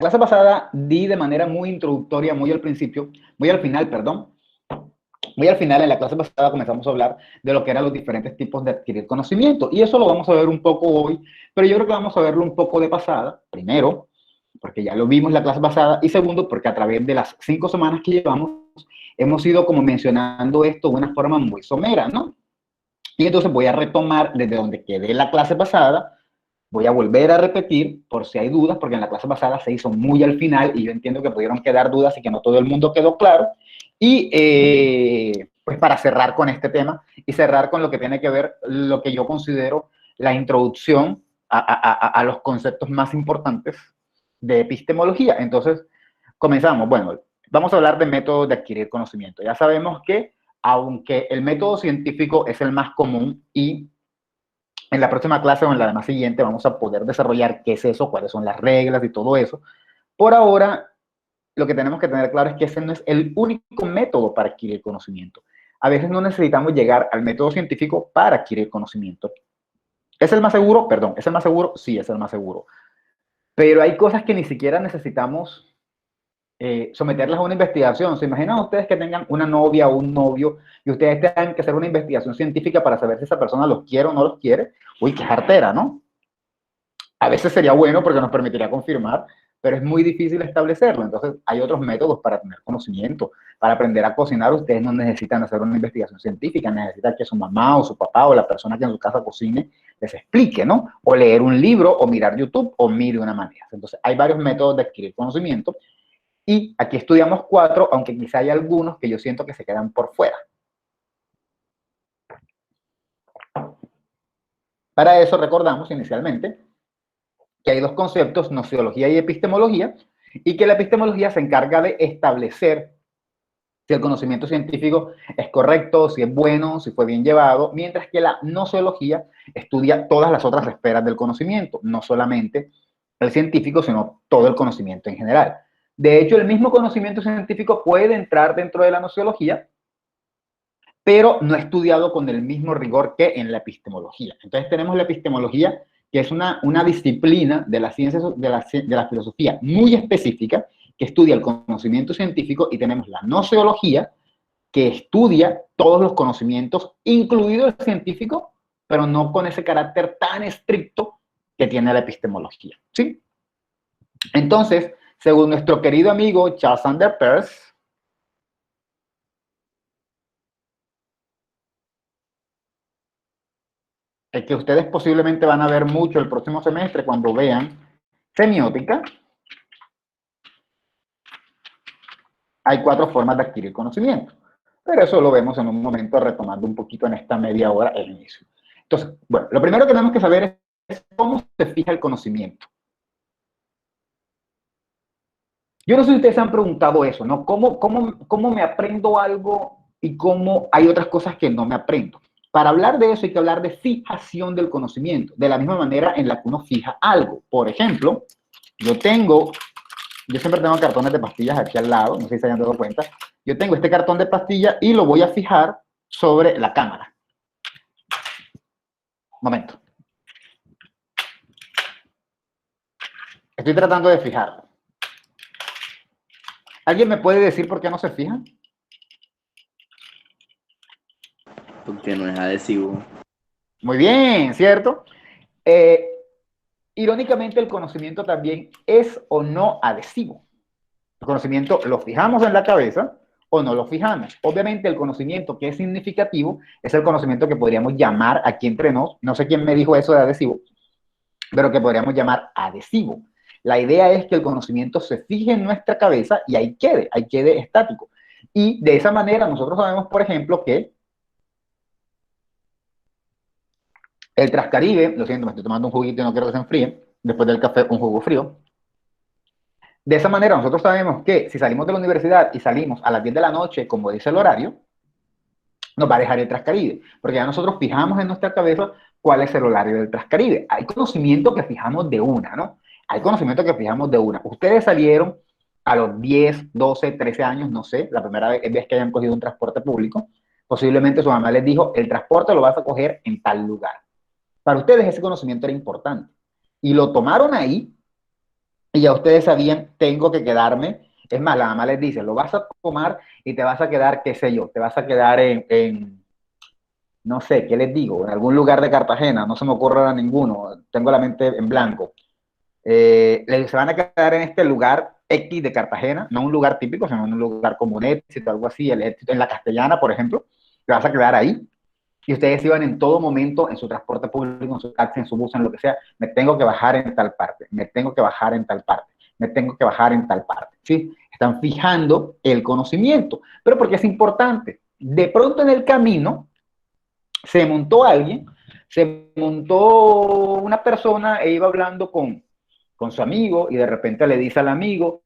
clase pasada di de manera muy introductoria, muy al principio, muy al final, perdón, muy al final en la clase pasada comenzamos a hablar de lo que eran los diferentes tipos de adquirir conocimiento. Y eso lo vamos a ver un poco hoy, pero yo creo que vamos a verlo un poco de pasada. Primero, porque ya lo vimos la clase pasada. Y segundo, porque a través de las 5 semanas que llevamos, hemos ido como mencionando esto de una forma muy somera, ¿no? Y entonces voy a retomar desde donde quedé la clase pasada. Voy a volver a repetir por si hay dudas, porque en la clase pasada se hizo muy al final y yo entiendo que pudieron quedar dudas y que no todo el mundo quedó claro. Y pues para cerrar con este tema y cerrar con lo que tiene que ver, lo que yo considero la introducción a los conceptos más importantes de epistemología. Entonces, comenzamos. Bueno, vamos a hablar de métodos de adquirir conocimiento. Ya sabemos que, aunque el método científico es el más común y en la próxima clase o en la demás siguiente vamos a poder desarrollar qué es eso, cuáles son las reglas y todo eso. Por ahora, lo que tenemos que tener claro es que ese no es el único método para adquirir conocimiento. A veces no necesitamos llegar al método científico para adquirir conocimiento. ¿Es el más seguro? Perdón, ¿es el más seguro? Sí, es el más seguro. Pero hay cosas que ni siquiera necesitamos someterlas a una investigación. ¿Se imaginan ustedes que tengan una novia o un novio y ustedes tengan que hacer una investigación científica para saber si esa persona los quiere o no los quiere? Uy, qué jartera, ¿no? A veces sería bueno porque nos permitiría confirmar, pero es muy difícil establecerlo. Entonces, hay otros métodos para tener conocimiento. Para aprender a cocinar, ustedes no necesitan hacer una investigación científica, necesitan que su mamá o su papá o la persona que en su casa cocine les explique, ¿no? O leer un libro o mirar YouTube o mil de una manera. Entonces, hay varios métodos de adquirir conocimiento y aquí estudiamos 4, aunque quizá hay algunos que yo siento que se quedan por fuera. Para eso recordamos inicialmente que hay dos conceptos, nociología y epistemología, y que la epistemología se encarga de establecer si el conocimiento científico es correcto, si es bueno, si fue bien llevado, mientras que la nociología estudia todas las otras esferas del conocimiento, no solamente el científico, sino todo el conocimiento en general. De hecho, el mismo conocimiento científico puede entrar dentro de la nociología, pero no estudiado con el mismo rigor que en la epistemología. Entonces tenemos la epistemología, que es una disciplina de la ciencia, de la filosofía muy específica, que estudia el conocimiento científico, y tenemos la noceología, que estudia todos los conocimientos, incluido el científico, pero no con ese carácter tan estricto que tiene la epistemología, ¿sí? Entonces, según nuestro querido amigo Charles Sanders Peirce, el que ustedes posiblemente van a ver mucho el próximo semestre cuando vean semiótica, hay 4 formas de adquirir conocimiento. Pero eso lo vemos en un momento, retomando un poquito en esta media hora el inicio. Entonces, bueno, lo primero que tenemos que saber es cómo se fija el conocimiento. Yo no sé si ustedes han preguntado eso, ¿no? ¿Cómo me aprendo algo y cómo hay otras cosas que no me aprendo? Para hablar de eso hay que hablar de fijación del conocimiento, de la misma manera en la que uno fija algo. Por ejemplo, yo siempre tengo cartones de pastillas aquí al lado, no sé si se hayan dado cuenta. Yo tengo este cartón de pastillas y lo voy a fijar sobre la cámara. Momento. Estoy tratando de fijarlo. ¿Alguien me puede decir por qué no se fija? Porque no es adhesivo. Muy bien, ¿cierto? Irónicamente, el conocimiento también es o no adhesivo. El conocimiento lo fijamos en la cabeza o no lo fijamos. Obviamente, el conocimiento que es significativo es el conocimiento que podríamos llamar aquí entre nos, no sé quién me dijo eso de adhesivo, pero que podríamos llamar adhesivo. La idea es que el conocimiento se fije en nuestra cabeza y ahí quede estático. Y de esa manera nosotros sabemos, por ejemplo, que el Trascaribe, lo siento, me estoy tomando un juguito y no quiero que se enfríe, después del café un jugo frío. De esa manera nosotros sabemos que si salimos de la universidad y salimos a las 10 de la noche, como dice el horario, nos va a dejar el Trascaribe, porque ya nosotros fijamos en nuestra cabeza cuál es el horario del Trascaribe. Hay conocimiento que fijamos de una, ¿no? Hay conocimiento que fijamos de una. Ustedes salieron a los 10, 12, 13 años, no sé, la primera vez que hayan cogido un transporte público, posiblemente su mamá les dijo, el transporte lo vas a coger en tal lugar. Para ustedes ese conocimiento era importante. Y lo tomaron ahí y ya ustedes sabían, tengo que quedarme. Es más, la mamá les dice, lo vas a tomar y te vas a quedar, qué sé yo, te vas a quedar no sé, ¿qué les digo? En algún lugar de Cartagena, no se me ocurre ahora ninguno, tengo la mente en blanco. Se van a quedar en este lugar X de Cartagena, no un lugar típico, sino en un lugar como un éxito, algo así, el éxito en la Castellana, por ejemplo, te vas a quedar ahí. Y ustedes iban en todo momento en su transporte público, en su taxi, en su bus, en lo que sea, me tengo que bajar en tal parte, me tengo que bajar en tal parte, me tengo que bajar en tal parte. ¿Sí? Están fijando el conocimiento. Pero porque es importante. De pronto en el camino se montó alguien, se montó una persona e iba hablando con su amigo y de repente le dice al amigo,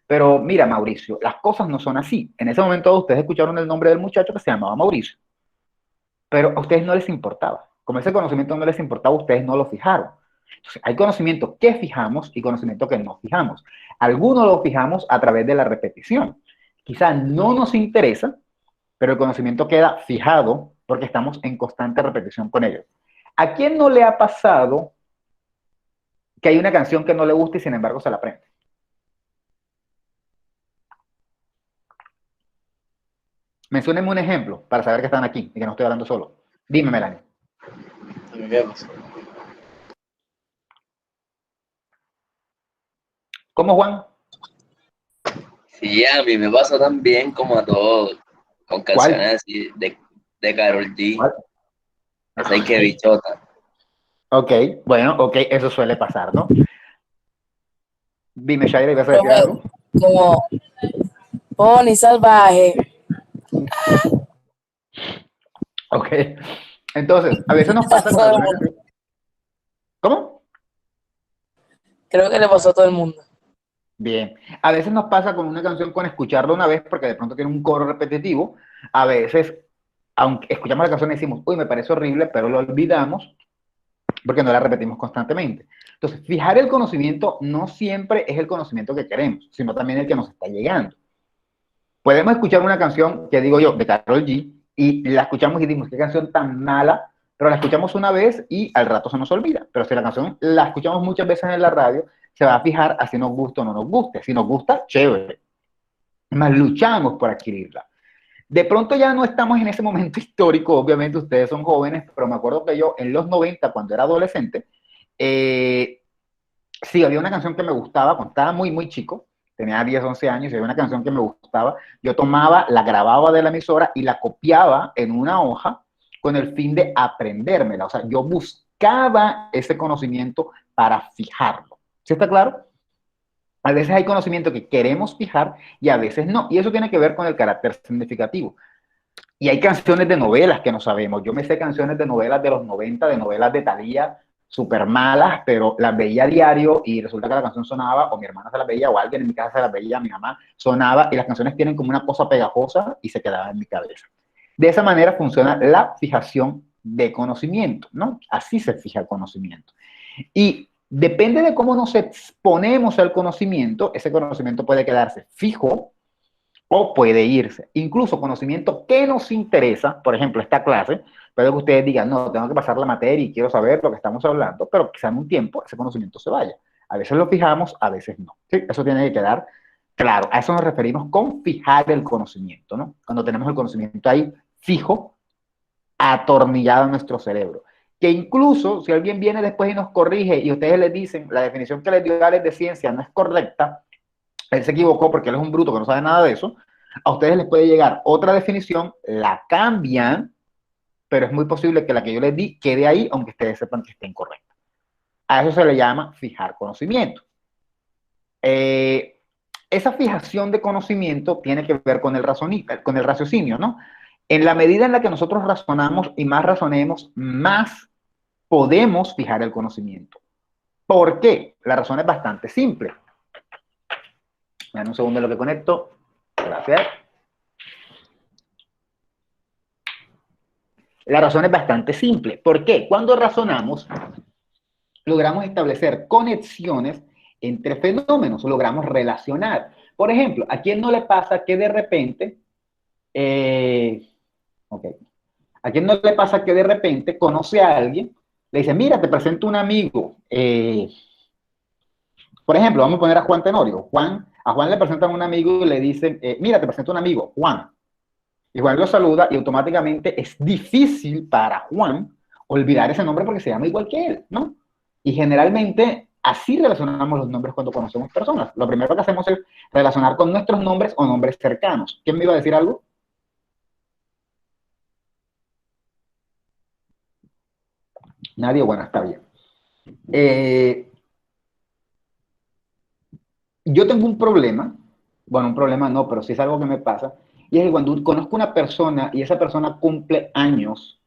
pero mira Mauricio, las cosas no son así. En ese momento ustedes escucharon el nombre del muchacho que se llamaba Mauricio, pero a ustedes no les importaba. Como ese conocimiento no les importaba, ustedes no lo fijaron. Entonces, hay conocimiento que fijamos y conocimiento que no fijamos. Algunos lo fijamos a través de la repetición. Quizá no nos interesa, pero el conocimiento queda fijado porque estamos en constante repetición con ellos. ¿A quién no le ha pasado que hay una canción que no le gusta y sin embargo se la aprende? Menciónenme un ejemplo para saber que están aquí y que no estoy hablando solo. Dime, Melanie. A mí me pasó. ¿Cómo, Juan? Sí, a mí me pasó también como a todos, con ¿Cuál? canciones así de Karol G. ¿Cuál? Esa hay Ok, que bichota. ok, bueno, ok, eso suele pasar, ¿no? Dime, Shaira, ¿ibas a decir Profe, algo? como Pony Salvaje. Ok. Entonces, a veces nos A pasa con todo el alguna mundo. canción. ¿Cómo? Creo que le pasó a todo el mundo. Bien. A veces nos pasa con una canción con escucharla una vez porque de pronto tiene un coro repetitivo. A veces, aunque escuchamos la canción y decimos, uy, me parece horrible, pero lo olvidamos porque no la repetimos constantemente. Entonces, fijar el conocimiento no siempre es el conocimiento que queremos, sino también el que nos está llegando. Podemos escuchar una canción, que digo yo, de Karol G, y la escuchamos y decimos, qué canción tan mala, pero la escuchamos una vez y al rato se nos olvida. Pero si la canción la escuchamos muchas veces en la radio, se va a fijar a si nos gusta o no nos guste. Si nos gusta, chévere. Más luchamos por adquirirla. De pronto ya no estamos en ese momento histórico, obviamente ustedes son jóvenes, pero me acuerdo que yo en los 90, cuando era adolescente, eh, sí, había una canción que me gustaba cuando estaba muy, muy chico, tenía 10 11 años, y había una canción que me gustaba, yo tomaba, la grababa de la emisora y la copiaba en una hoja con el fin de aprendérmela. O sea, yo buscaba ese conocimiento para fijarlo. ¿Sí está claro? A veces hay conocimiento que queremos fijar y a veces no. Y eso tiene que ver con el carácter significativo. Y hay canciones de novelas que no sabemos. Yo me sé canciones de novelas de los 90, de novelas de Thalía, súper malas, pero las veía a diario y resulta que la canción sonaba, o mi hermana se las veía, o alguien en mi casa se las veía, mi mamá sonaba, y las canciones tienen como una cosa pegajosa y se quedaba en mi cabeza. De esa manera funciona la fijación de conocimiento, ¿no? Así se fija el conocimiento. Y depende de cómo nos exponemos al conocimiento, ese conocimiento puede quedarse fijo o puede irse. Incluso conocimiento que nos interesa, por ejemplo, esta clase, puede que ustedes digan, no, tengo que pasar la materia y quiero saber lo que estamos hablando, pero quizá en un tiempo ese conocimiento se vaya. A veces lo fijamos, a veces no. ¿Sí? Eso tiene que quedar claro. A eso nos referimos con fijar el conocimiento, ¿no? Cuando tenemos el conocimiento ahí fijo, atornillado en nuestro cerebro. Que incluso si alguien viene después y nos corrige y ustedes le dicen la definición que les dio Alex de ciencia no es correcta, él se equivocó porque él es un bruto que no sabe nada de eso, a ustedes les puede llegar otra definición, la cambian, pero es muy posible que la que yo les di quede ahí, aunque ustedes sepan que está incorrecta. A eso se le llama fijar conocimiento. Esa fijación de conocimiento tiene que ver con el raciocinio, ¿no? En la medida en la que nosotros razonamos y más razonemos, más podemos fijar el conocimiento. ¿Por qué? La razón es bastante simple. Me dan un segundo en lo que conecto. Gracias. La razón es bastante simple. ¿Por qué? Cuando razonamos, logramos establecer conexiones entre fenómenos, logramos relacionar. Por ejemplo, ¿a quién no le pasa que de repente, okay, ¿a quién no le pasa que de repente conoce a alguien, le dice, mira, te presento un amigo, Por ejemplo, vamos a poner a Juan Tenorio. A Juan le presentan a un amigo y le dicen, mira, te presento a un amigo, Juan. Y Juan lo saluda y automáticamente es difícil para Juan olvidar ese nombre porque se llama igual que él, ¿no? Y generalmente así relacionamos los nombres cuando conocemos personas. Lo primero que hacemos es relacionar con nuestros nombres o nombres cercanos. ¿Quién me iba a decir algo? Nadie, bueno, está bien. Yo tengo un problema, bueno, un problema no, pero sí es algo que me pasa, y es que cuando conozco una persona y esa persona cumple años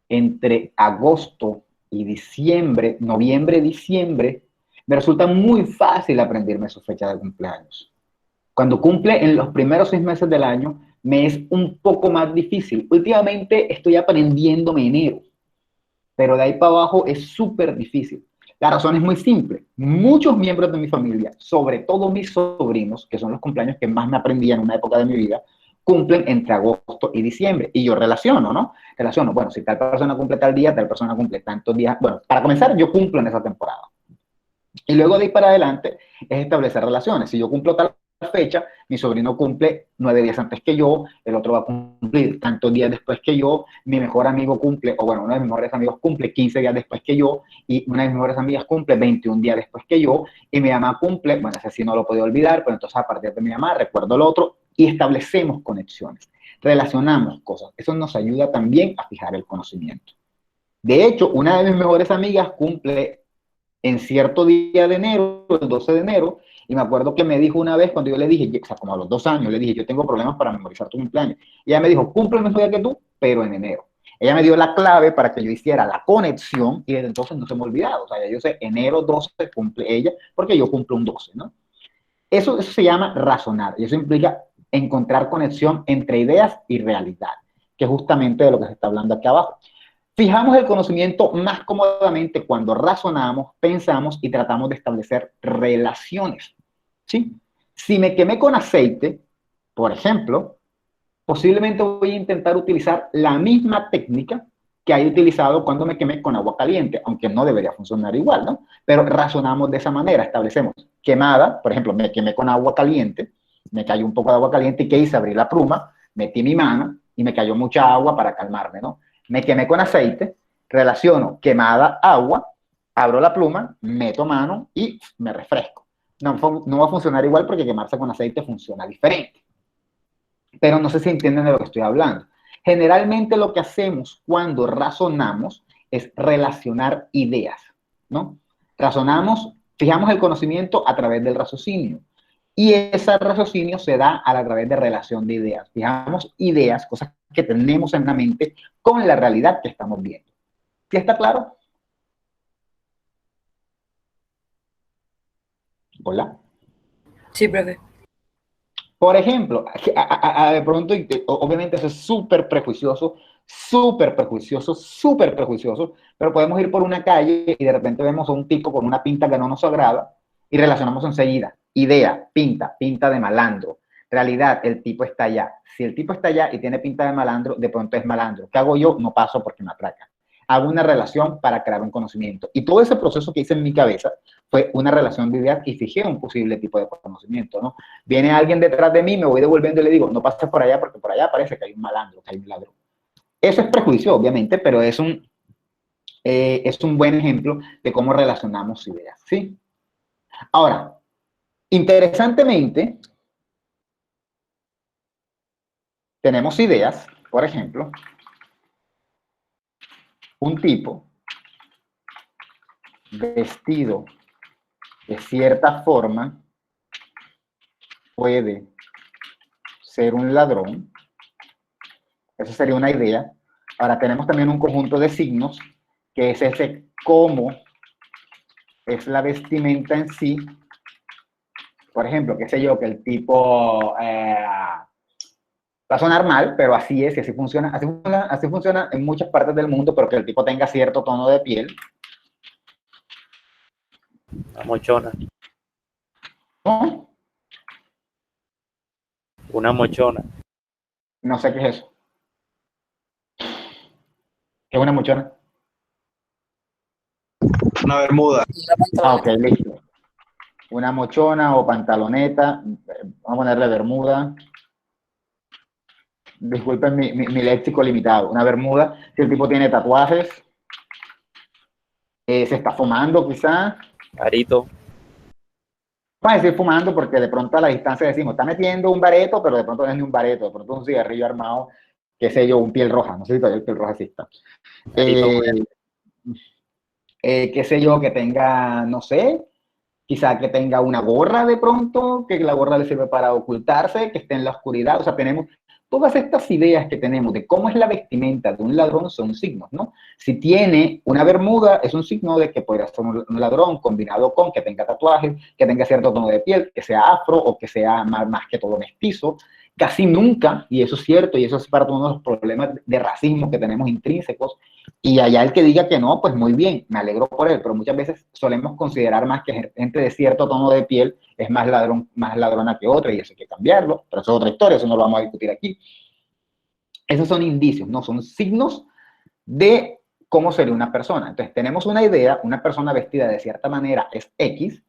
entre agosto y diciembre, noviembre, diciembre, me resulta muy fácil aprenderme su fecha de cumpleaños. Cuando cumple en los primeros 6 meses del año, me es un poco más difícil. Últimamente estoy aprendiéndome enero, pero de ahí para abajo es súper difícil. La razón es muy simple. Muchos miembros de mi familia, sobre todo mis sobrinos, que son los cumpleaños que más me aprendí en una época de mi vida, cumplen entre agosto y diciembre. Y yo relaciono, ¿no? Relaciono, bueno, si tal persona cumple tal día, tal persona cumple tantos días. Bueno, para comenzar, yo cumplo en esa temporada. Y luego de ahí para adelante es establecer relaciones. Si yo cumplo tal fecha, mi sobrino cumple 9 días antes que yo, el otro va a cumplir tantos días después que yo, mi mejor amigo cumple, o bueno, uno de mis mejores amigos cumple 15 días después que yo, y una de mis mejores amigas cumple 21 días después que yo, y mi mamá cumple, bueno, ese sí no lo puedo olvidar, pero entonces a partir de mi mamá recuerdo el otro, y establecemos conexiones, relacionamos cosas. Eso nos ayuda también a fijar el conocimiento. De hecho, una de mis mejores amigas cumple en cierto día de enero, el 12 de enero, y me acuerdo que me dijo una vez cuando yo le dije, o sea, como a los 2 años, le dije, yo tengo problemas para memorizar tu cumpleaños. Y ella me dijo, cumple el mismo día que tú, pero en enero. Ella me dio la clave para que yo hiciera la conexión y desde entonces no se me ha olvidado. O sea, ya yo sé, enero 12 cumple ella porque yo cumplo un 12, ¿no? Eso se llama razonar y eso implica encontrar conexión entre ideas y realidad, que es justamente de lo que se está hablando aquí abajo. Fijamos el conocimiento más cómodamente cuando razonamos, pensamos y tratamos de establecer relaciones. ¿Sí? Si me quemé con aceite, por ejemplo, posiblemente voy a intentar utilizar la misma técnica que haya utilizado cuando me quemé con agua caliente, aunque no debería funcionar igual, ¿no? Pero razonamos de esa manera, establecemos quemada, por ejemplo, me quemé con agua caliente, me cayó un poco de agua caliente y ¿qué hice? Abrí la pluma, metí mi mano y me cayó mucha agua para calmarme, ¿no? Me quemé con aceite, relaciono quemada, agua, abro la pluma, meto mano y me refresco. No va a funcionar igual porque quemarse con aceite funciona diferente. Pero no sé si entienden de lo que estoy hablando. Generalmente lo que hacemos cuando razonamos es relacionar ideas, ¿no? Razonamos, fijamos el conocimiento a través del raciocinio. Y ese raciocinio se da a través de relación de ideas. Fijamos ideas, cosas que tenemos en la mente con la realidad que estamos viendo. ¿Sí está claro? Hola. Sí, profe. Por ejemplo, de pronto, obviamente eso es súper prejuicioso, súper prejuicioso, pero podemos ir por una calle y de repente vemos a un tipo con una pinta que no nos agrada y relacionamos enseguida. Idea, pinta de malandro. Realidad, el tipo está allá. Si el tipo está allá y tiene pinta de malandro, de pronto es malandro. ¿Qué hago yo? No paso porque me atraca. Hago una relación para crear un conocimiento. Y todo ese proceso que hice en mi cabeza fue una relación de ideas y fijé un posible tipo de conocimiento, ¿no? Viene alguien detrás de mí, me voy devolviendo y le digo, no pases por allá porque por allá parece que hay un malandro, que hay un ladrón. Eso es prejuicio, obviamente, pero es un buen ejemplo de cómo relacionamos ideas, ¿sí? Ahora, interesantemente, tenemos ideas, por ejemplo, un tipo vestido de cierta forma puede ser un ladrón. Esa sería una idea. Ahora tenemos también un conjunto de signos, que es ese cómo es la vestimenta en sí. Por ejemplo, qué sé yo, que el tipo va a sonar mal, pero así es, y así funciona en muchas partes del mundo, pero que el tipo tenga cierto tono de piel. Una mochona. ¿No? Una mochona. No sé qué es eso. ¿Qué es una mochona? Una bermuda. Ah, ok, listo. una mochona o pantaloneta, vamos a ponerle bermuda. Disculpen mi léxico limitado. Una bermuda, si el tipo tiene tatuajes, se está fumando quizá. Carito. Vamos a decir fumando porque de pronto a la distancia decimos, está metiendo un bareto, pero de pronto no es ni un bareto, de pronto un cigarrillo armado, qué sé yo, un piel roja, no sé si todavía el piel roja exista. Qué sé yo, que tenga, no sé, quizá que tenga una gorra de pronto, que la gorra le sirve para ocultarse, que esté en la oscuridad, o sea, tenemos todas estas ideas que tenemos de cómo es la vestimenta de un ladrón son signos, ¿no? Si tiene una bermuda, es un signo de que podría ser un ladrón combinado con que tenga tatuajes, que tenga cierto tono de piel, que sea afro o que sea más que todo mestizo. Casi nunca, y eso es cierto, y eso es parte de uno de los problemas de racismo que tenemos intrínsecos, y allá el que diga que no, pues muy bien, me alegro por él, pero muchas veces solemos considerar más que gente de cierto tono de piel es más ladrón, más ladrona que otra, y eso hay que cambiarlo, pero eso es otra historia, eso no lo vamos a discutir aquí. Esos son indicios, no son signos de cómo sería una persona. Entonces tenemos una idea, una persona vestida de cierta manera es X.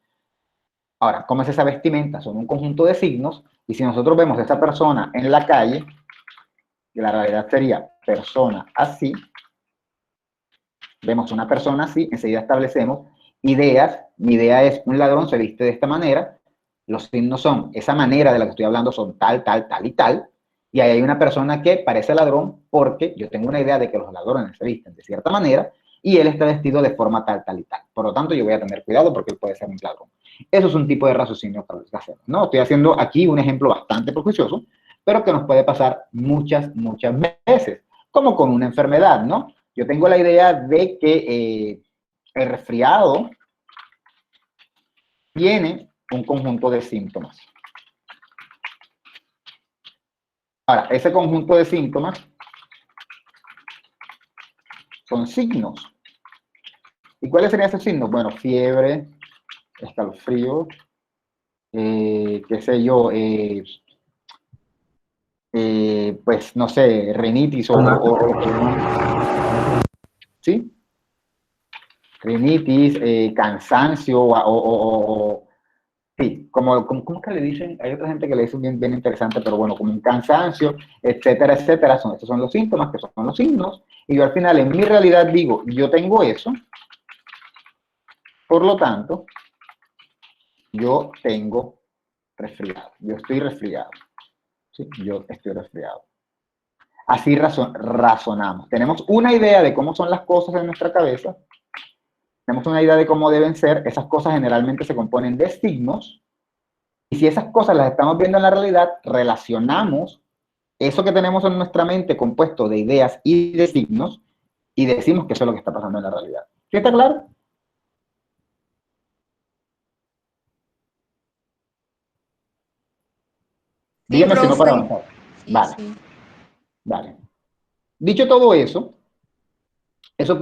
Ahora, ¿cómo es esa vestimenta? Son un conjunto de signos, y si nosotros vemos a esa persona en la calle, que la realidad sería persona así, vemos una persona así, enseguida establecemos ideas. Mi idea es, un ladrón se viste de esta manera, los signos son, esa manera de la que estoy hablando son tal, tal, tal y tal, y ahí hay una persona que parece ladrón porque yo tengo una idea de que los ladrones se visten de cierta manera y él está vestido de forma tal, tal y tal. Por lo tanto, yo voy a tener cuidado porque él puede ser un ladrón. Eso es un tipo de raciocinio que hacemos, ¿no? Estoy haciendo aquí un ejemplo bastante prejuicioso, pero que nos puede pasar muchas, muchas veces, como con una enfermedad, ¿no? Yo tengo la idea de que el resfriado tiene un conjunto de síntomas. Ahora, ese conjunto de síntomas son signos. ¿Y cuáles serían esos signos? Bueno, fiebre, escalofrío, qué sé yo, pues no sé, rinitis ¿sí? Rinitis, cansancio, sí, ¿cómo que le dicen? Hay otra gente que le dice bien, bien interesante, pero bueno, como un cansancio, etcétera, etcétera, estos son los síntomas, que son los signos, y yo al final en mi realidad digo, yo tengo eso, por lo tanto, yo tengo resfriado, yo estoy resfriado, ¿sí? Yo estoy resfriado. Así razonamos. Tenemos una idea de cómo son las cosas en nuestra cabeza, tenemos una idea de cómo deben ser, esas cosas generalmente se componen de signos, y si esas cosas las estamos viendo en la realidad, relacionamos eso que tenemos en nuestra mente compuesto de ideas y de signos, y decimos que eso es lo que está pasando en la realidad. ¿Sí está claro? Sí, Dígame si no para profe. avanzar. Sí, Vale, sí. vale. Dicho todo eso, eso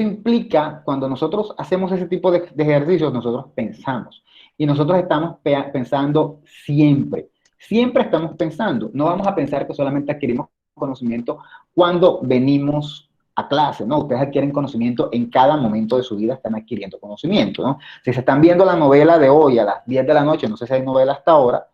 implica, cuando nosotros hacemos ese tipo de ejercicios, nosotros pensamos. Y nosotros estamos pensando siempre. Siempre estamos pensando. No vamos a pensar que solamente adquirimos conocimiento cuando venimos a clase, ¿no? Ustedes adquieren conocimiento en cada momento de su vida, están adquiriendo conocimiento, ¿no? Si se están viendo la novela de hoy a las 10 de la noche, no sé si hay novela hasta ahora,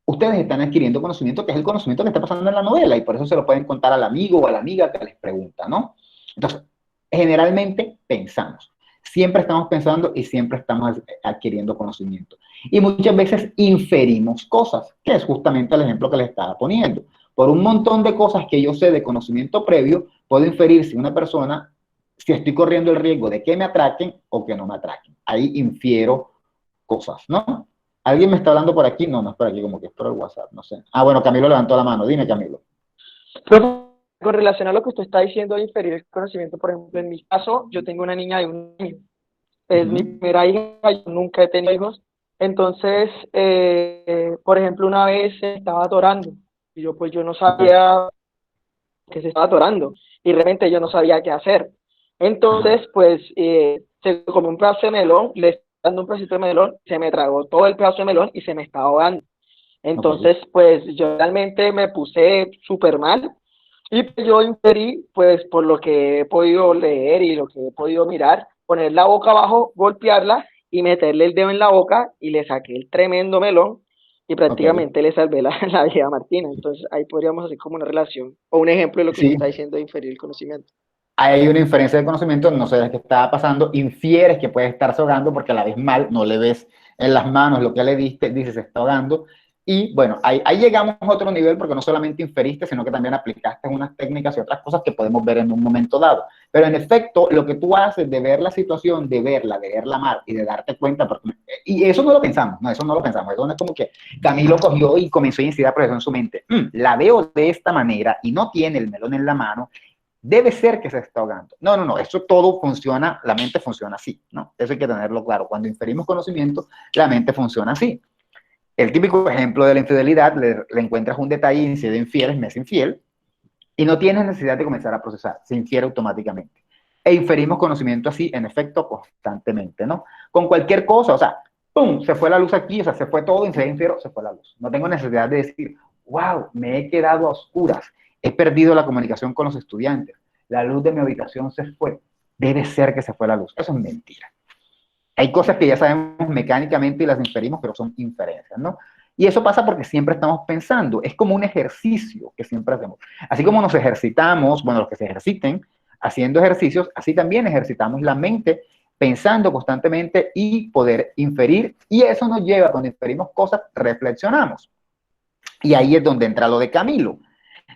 ustedes están adquiriendo conocimiento que es el conocimiento que está pasando en la novela y por eso se lo pueden contar al amigo o a la amiga que les pregunta, ¿no? Entonces, generalmente pensamos, siempre estamos pensando y siempre estamos adquiriendo conocimiento. Y muchas veces inferimos cosas, que es justamente el ejemplo que les estaba poniendo. Por un montón de cosas que yo sé de conocimiento previo, puedo inferir si una persona, si estoy corriendo el riesgo de que me atraquen o que no me atraquen. Ahí infiero cosas, ¿no? ¿Alguien me está hablando por aquí? No, no es por aquí, como que es por el WhatsApp, no sé. Ah, bueno, Camilo levantó la mano. Dime, Camilo. Profe, con relación a lo que usted está diciendo de inferir el conocimiento, por ejemplo, en mi caso, yo tengo una niña de 1 año. Es mi primera hija, yo nunca he tenido hijos. Entonces, por ejemplo, una vez se estaba atorando y yo no sabía que se estaba atorando y realmente yo no sabía qué hacer. Entonces, pues, se comió un pedazo de melón, le estaba dando un pedacito de melón, se me tragó todo el pedazo de melón y se me estaba ahogando. Entonces, pues, yo realmente me puse súper mal y pues yo inferí, pues, por lo que he podido leer y lo que he podido mirar, poner la boca abajo, golpearla y meterle el dedo en la boca y le saqué el tremendo melón y Ok. prácticamente le salvé la vida a Martina. Entonces ahí podríamos hacer como una relación o un ejemplo de lo que usted Sí, está diciendo de inferir el conocimiento. hay una inferencia de conocimiento, no sabes qué estaba pasando, infieres que puede estarse ahogando porque la ves mal, no le ves en las manos lo que le diste, dices se está ahogando. Y bueno, ahí llegamos a otro nivel porque no solamente inferiste, sino que también aplicaste unas técnicas y otras cosas que podemos ver en un momento dado. Pero en efecto, lo que tú haces de ver la situación, de verla mal y de darte cuenta, porque, y eso no lo pensamos, no, eso no lo pensamos, eso no es como que Camilo cogió y comenzó a incidir por eso en su mente. La veo de esta manera y no tiene el melón en la mano, debe ser que se está ahogando. No, no, no, eso todo funciona, la mente funciona así, ¿no? Eso hay que tenerlo claro. Cuando inferimos conocimiento, la mente funciona así. El típico ejemplo de la infidelidad, le encuentras un detalle y si infieres, me es infiel, y no tienes necesidad de comenzar a procesar, se infiere automáticamente. E inferimos conocimiento así, en efecto, constantemente, ¿no? Con cualquier cosa, o sea, ¡pum! Se fue la luz aquí, o sea, se fue todo, y se infiero, se fue la luz. No tengo necesidad de decir, wow, me he quedado a oscuras, he perdido la comunicación con los estudiantes, la luz de mi habitación se fue, debe ser que se fue la luz. Eso es mentira. Hay cosas que ya sabemos mecánicamente y las inferimos, pero son inferencias, ¿no? Y eso pasa porque siempre estamos pensando, es como un ejercicio que siempre hacemos. Así como nos ejercitamos, bueno, los que se ejerciten haciendo ejercicios, así también ejercitamos la mente pensando constantemente y poder inferir. Y eso nos lleva, cuando inferimos cosas, reflexionamos. Y ahí es donde entra lo de Camilo.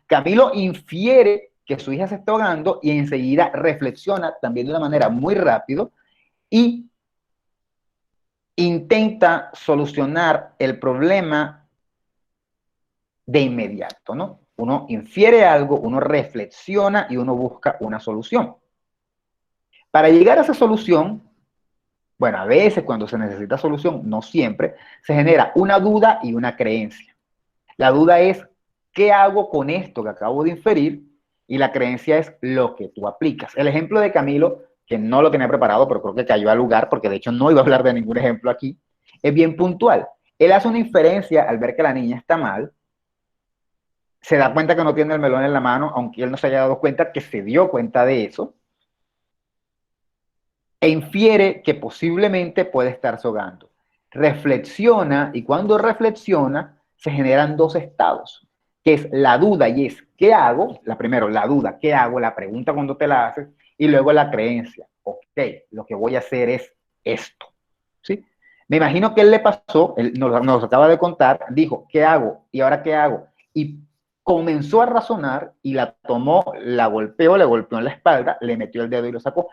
Camilo infiere que su hija se está ahogando y enseguida reflexiona también de una manera muy rápido y intenta solucionar el problema de inmediato, ¿no? Uno infiere algo, uno reflexiona y uno busca una solución. Para llegar a esa solución, bueno, a veces cuando se necesita solución, no siempre, se genera una duda y una creencia. La duda es, ¿qué hago con esto que acabo de inferir? Y la creencia es lo que tú aplicas. El ejemplo de Camilo, que no lo tenía preparado, pero creo que cayó al lugar, porque de hecho no iba a hablar de ningún ejemplo aquí, es bien puntual. Él hace una inferencia al ver que la niña está mal, se da cuenta que no tiene el melón en la mano, aunque él no se haya dado cuenta que se dio cuenta de eso, e infiere que posiblemente puede estarse ahogando. Reflexiona, y cuando reflexiona, se generan dos estados, que es la duda y es ¿qué hago? Primero, la duda, ¿qué hago? La pregunta cuando te la haces, y luego la creencia, ok, lo que voy a hacer es esto, ¿sí? Me imagino que él le pasó, él nos acaba de contar, dijo, ¿qué hago? ¿Y ahora qué hago? Y comenzó a razonar y la tomó, la golpeó, le golpeó en la espalda, le metió el dedo y lo sacó.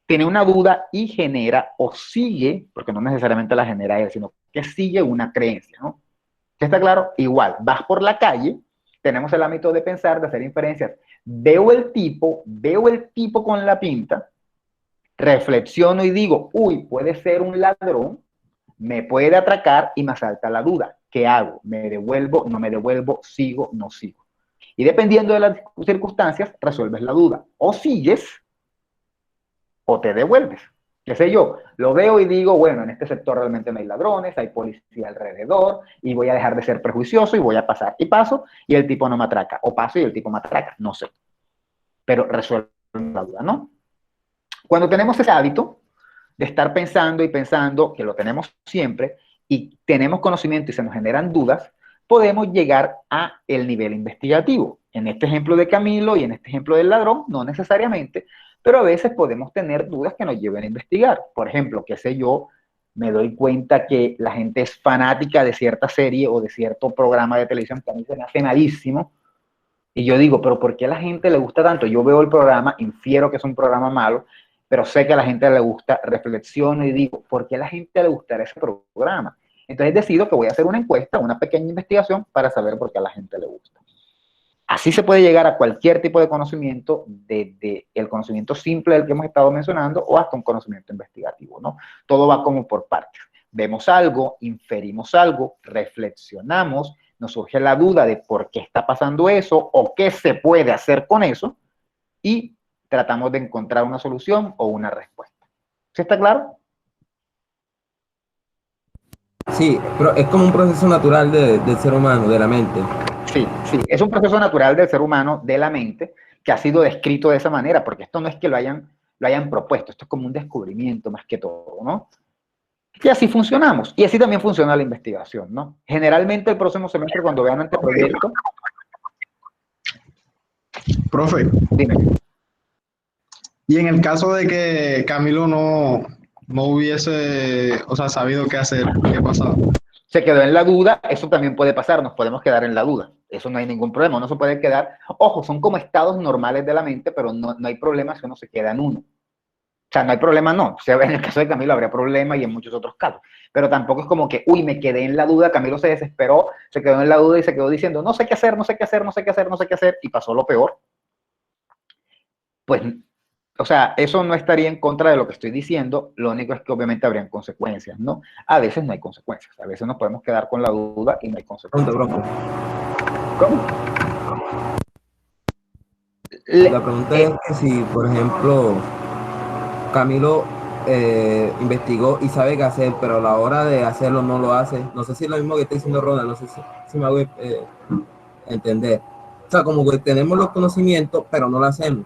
Tiene una duda y genera o sigue, porque no necesariamente la genera él, sino que sigue una creencia, ¿no? ¿Está claro? Igual, vas por la calle, tenemos el ámbito de pensar, de hacer inferencias. Veo el tipo con la pinta, reflexiono y digo, uy, puede ser un ladrón, me puede atracar y me asalta la duda. ¿Qué hago? ¿Me devuelvo? ¿No me devuelvo? ¿Sigo? ¿No sigo? Y dependiendo de las circunstancias, resuelves la duda. O sigues o te devuelves. ¿Qué sé yo? Lo veo y digo, bueno, en este sector realmente no hay ladrones, hay policía alrededor y voy a dejar de ser prejuicioso y voy a pasar. Y paso y el tipo no me atraca. O paso y el tipo me atraca. No sé. Pero resuelvo la duda, ¿no? Cuando tenemos ese hábito de estar pensando y pensando, que lo tenemos siempre, y tenemos conocimiento y se nos generan dudas, podemos llegar a el nivel investigativo. En este ejemplo de Camilo y en este ejemplo del ladrón, no necesariamente, pero a veces podemos tener dudas que nos lleven a investigar. Por ejemplo, qué sé yo, me doy cuenta que la gente es fanática de cierta serie o de cierto programa de televisión que a mí se me hace malísimo, y yo digo, pero ¿por qué a la gente le gusta tanto? Yo veo el programa, infiero que es un programa malo, pero sé que a la gente le gusta, reflexiono y digo, ¿por qué a la gente le gustará ese programa? Entonces decido que voy a hacer una encuesta, una pequeña investigación para saber por qué a la gente le gusta. Así se puede llegar a cualquier tipo de conocimiento, desde el conocimiento simple del que hemos estado mencionando o hasta un conocimiento investigativo, ¿no? Todo va como por partes. Vemos algo, inferimos algo, reflexionamos, nos surge la duda de por qué está pasando eso o qué se puede hacer con eso y tratamos de encontrar una solución o una respuesta. ¿Sí está claro? Sí, pero es como un proceso natural del ser humano, de la mente. Sí, sí, es un proceso natural del ser humano, de la mente, que ha sido descrito de esa manera, porque esto no es que lo hayan propuesto, esto es como un descubrimiento más que todo, ¿no? Y así funcionamos. Y así también funciona la investigación, ¿no? Generalmente el próximo semestre, cuando vean anteproyecto... Profe, Dime. y en el caso de que Camilo no hubiese, o sea, sabido qué hacer, ¿qué pasaba? Se quedó en la duda, eso también puede pasar, nos podemos quedar en la duda. Eso no hay ningún problema, uno se puede quedar... Ojo, son como estados normales de la mente, pero no hay problema si uno se queda en uno. O sea, no hay problema, no. O sea, en el caso de Camilo habría problema y en muchos otros casos. Pero tampoco es como que, uy, me quedé en la duda. Camilo se desesperó, se quedó en la duda y se quedó diciendo, no sé qué hacer, no sé qué hacer, no sé qué hacer, no sé qué hacer. Y pasó lo peor. Pues, o sea, eso no estaría en contra de lo que estoy diciendo. Lo único es que obviamente habrían consecuencias, ¿no? A veces no hay consecuencias. A veces nos podemos quedar con la duda y no hay consecuencias. Pregunta, profe. ¿Cómo? La pregunta es que si, por ejemplo, Camilo investigó y sabe qué hacer, pero a la hora de hacerlo no lo hace. No sé si es lo mismo que está diciendo Ronald, no sé si me hago entender. O sea, como que tenemos los conocimientos, pero no lo hacemos.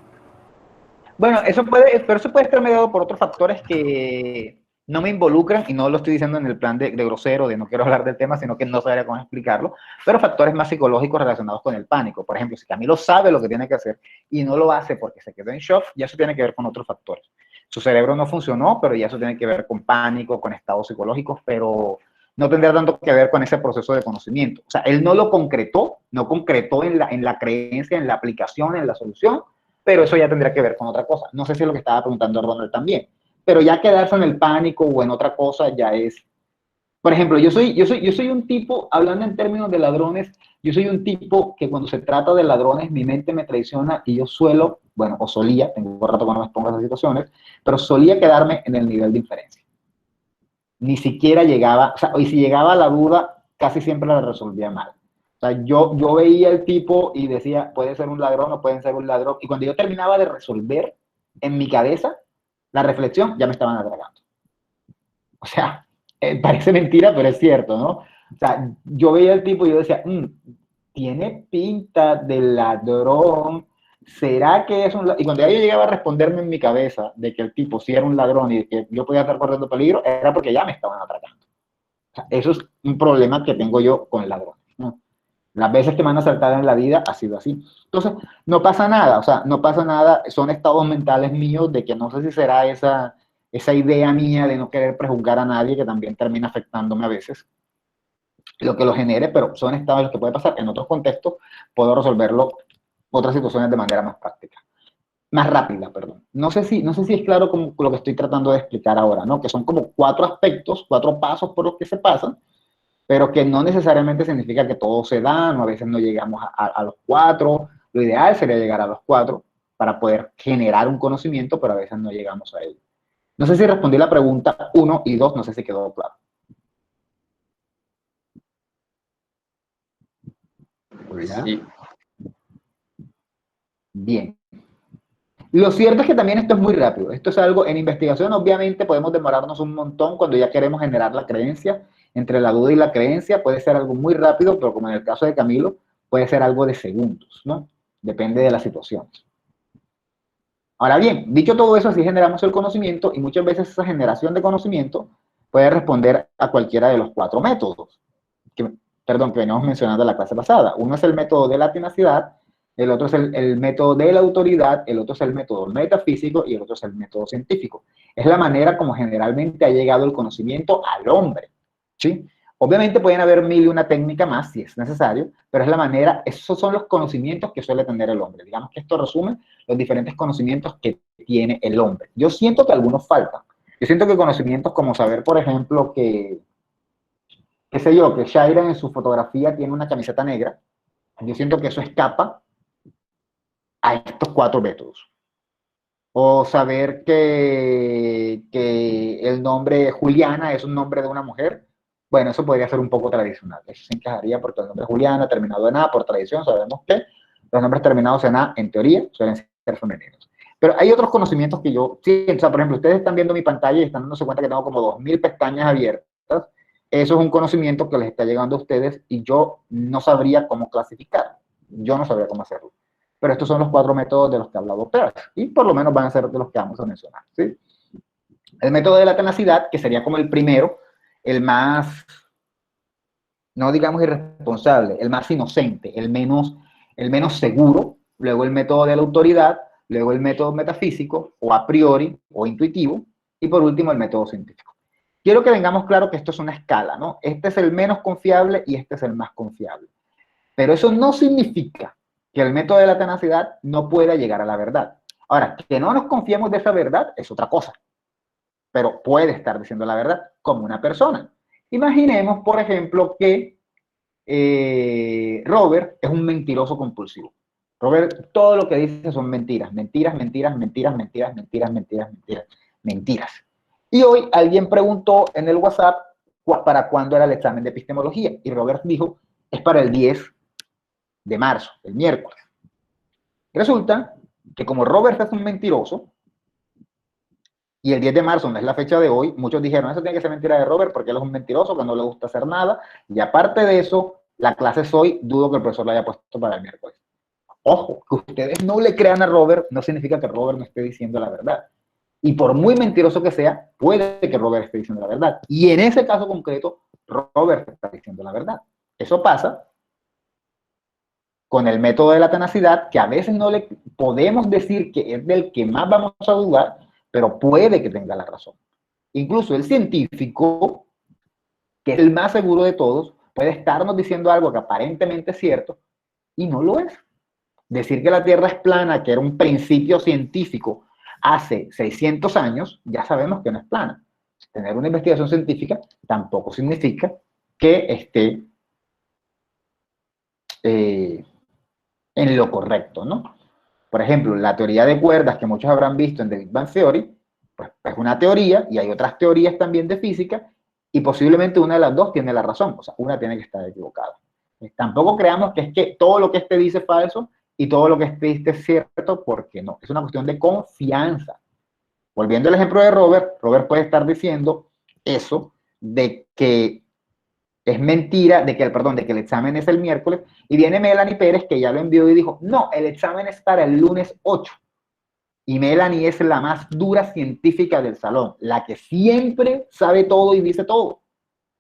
Bueno, pero eso puede estar mediado por otros factores que no me involucran, y no lo estoy diciendo en el plan de grosero, de no quiero hablar del tema, sino que no sabría cómo explicarlo, pero factores más psicológicos relacionados con el pánico. Por ejemplo, si Camilo sabe lo que tiene que hacer y no lo hace porque se quedó en shock, ya eso tiene que ver con otros factores. Su cerebro no funcionó, pero ya eso tiene que ver con pánico, con estados psicológicos, pero no tendría tanto que ver con ese proceso de conocimiento. O sea, él no lo concretó, no concretó en la creencia, en la aplicación, en la solución, pero eso ya tendría que ver con otra cosa. No sé si es lo que estaba preguntando Ronald también, pero ya quedarse en el pánico o en otra cosa ya es... Por ejemplo, yo soy un tipo, hablando en términos de ladrones, yo soy un tipo que cuando se trata de ladrones, mi mente me traiciona y yo suelo, bueno, o solía, tengo un rato que no me pongo en esas situaciones, pero solía quedarme en el nivel de inferencia. Ni siquiera llegaba, o sea, y si llegaba a la duda, casi siempre la resolvía mal. O sea, yo veía el tipo y decía, puede ser un ladrón o pueden ser un ladrón. Y cuando yo terminaba de resolver en mi cabeza la reflexión, ya me estaban atragando. O sea, parece mentira, pero es cierto, ¿no? O sea, yo veía el tipo y yo decía, tiene pinta de ladrón. ¿Será que es un ladrón? Y cuando ya yo llegaba a responderme en mi cabeza de que el tipo sí era un ladrón y de que yo podía estar corriendo peligro, era porque ya me estaban atracando. O sea, eso es un problema que tengo yo con el ladrón, ¿no? Las veces que me han asaltado en la vida ha sido así. Entonces, no pasa nada, o sea, no pasa nada, son estados mentales míos de que no sé si será esa idea mía de no querer prejuzgar a nadie que también termina afectándome a veces, lo que lo genere, pero son estados en los que puede pasar. En otros contextos puedo resolverlo, otras situaciones de manera más práctica. Más rápida, perdón. No sé si es claro como lo que estoy tratando de explicar ahora, ¿no? Que son como 4 aspectos, 4 pasos por los que se pasan, pero que no necesariamente significa que todo se da, no, a veces no llegamos a los 4, lo ideal sería llegar a los 4 para poder generar un conocimiento, pero a veces no llegamos a él. No sé si respondí la pregunta 1 y 2, no sé si quedó claro. ¿Ya? Sí. Bien. Lo cierto es que también esto es muy rápido. Esto es algo, en investigación obviamente podemos demorarnos un montón cuando ya queremos generar la creencia. Entre la duda y la creencia puede ser algo muy rápido, pero como en el caso de Camilo, puede ser algo de segundos, ¿no? Depende de la situación. Ahora bien, dicho todo eso, así generamos el conocimiento y muchas veces esa generación de conocimiento puede responder a cualquiera de los 4 métodos que veníamos mencionando en la clase pasada. Uno es el método de la tenacidad, el otro es el método de la autoridad, el otro es el método metafísico y el otro es el método científico. Es la manera como generalmente ha llegado el conocimiento al hombre, ¿sí? Obviamente pueden haber 1000 y una técnica más si es necesario, pero es la manera, esos son los conocimientos que suele tener el hombre. Digamos que esto resume los diferentes conocimientos que tiene el hombre. Yo siento que algunos faltan. Yo siento que conocimientos como saber, por ejemplo, qué sé yo, que Shaira en su fotografía tiene una camiseta negra, yo siento que eso escapa a estos 4 métodos. O saber que el nombre Juliana es un nombre de una mujer, bueno, eso podría ser un poco tradicional. Eso se encajaría porque el nombre Juliana, terminado en A, por tradición, sabemos que los nombres terminados en A, en teoría, suelen ser femeninos. Pero hay otros conocimientos que yo siento, o sea, por ejemplo, ustedes están viendo mi pantalla y están dándose cuenta que tengo como 2000 pestañas abiertas. Eso es un conocimiento que les está llegando a ustedes y yo no sabría cómo clasificar. Yo no sabría cómo hacerlo. Pero estos son los 4 métodos de los que ha hablado Peirce y por lo menos van a ser de los que vamos a mencionar, ¿sí? El método de la tenacidad, que sería como el primero, el más, no digamos irresponsable, el más inocente, el menos seguro, luego el método de la autoridad, luego el método metafísico, o a priori, o intuitivo, y por último el método científico. Quiero que tengamos claro que esto es una escala, ¿no? Este es el menos confiable y este es el más confiable. Pero eso no significa que el método de la tenacidad no pueda llegar a la verdad. Ahora, que no nos confiemos de esa verdad es otra cosa, pero puede estar diciendo la verdad como una persona. Imaginemos, por ejemplo, que Robert es un mentiroso compulsivo. Robert, todo lo que dice son mentiras, mentiras, mentiras, mentiras, mentiras, mentiras, mentiras, mentiras, mentiras. Y hoy alguien preguntó en el WhatsApp para cuándo era el examen de epistemología, y Robert dijo, es para el 10 de marzo, el miércoles. Resulta que como Robert es un mentiroso, y el 10 de marzo no es la fecha de hoy, muchos dijeron, eso tiene que ser mentira de Robert porque él es un mentiroso, que no le gusta hacer nada, y aparte de eso, la clase es hoy, dudo que el profesor la haya puesto para el miércoles. Ojo, que ustedes no le crean a Robert no significa que Robert no esté diciendo la verdad. Y por muy mentiroso que sea, puede que Robert esté diciendo la verdad. Y en ese caso concreto, Robert está diciendo la verdad. Eso pasa con el método de la tenacidad, que a veces no le podemos decir que es del que más vamos a dudar, pero puede que tenga la razón. Incluso el científico, que es el más seguro de todos, puede estarnos diciendo algo que aparentemente es cierto y no lo es. Decir que la Tierra es plana, que era un principio científico hace 600 años, ya sabemos que no es plana. Tener una investigación científica tampoco significa que esté en lo correcto, ¿no? Por ejemplo, la teoría de cuerdas que muchos habrán visto en The Big Bang Theory, pues es una teoría y hay otras teorías también de física y posiblemente una de las dos tiene la razón, o sea, una tiene que estar equivocada. Tampoco creamos que es que todo lo que este dice es falso y todo lo que este dice es cierto, porque no, es una cuestión de confianza. Volviendo al ejemplo de Robert, Robert puede estar diciendo eso de que es mentira, de que el examen es el miércoles, y viene Melanie Pérez, que ya lo envió y dijo, no, el examen es para el lunes 8. Y Melanie es la más dura científica del salón, la que siempre sabe todo y dice todo.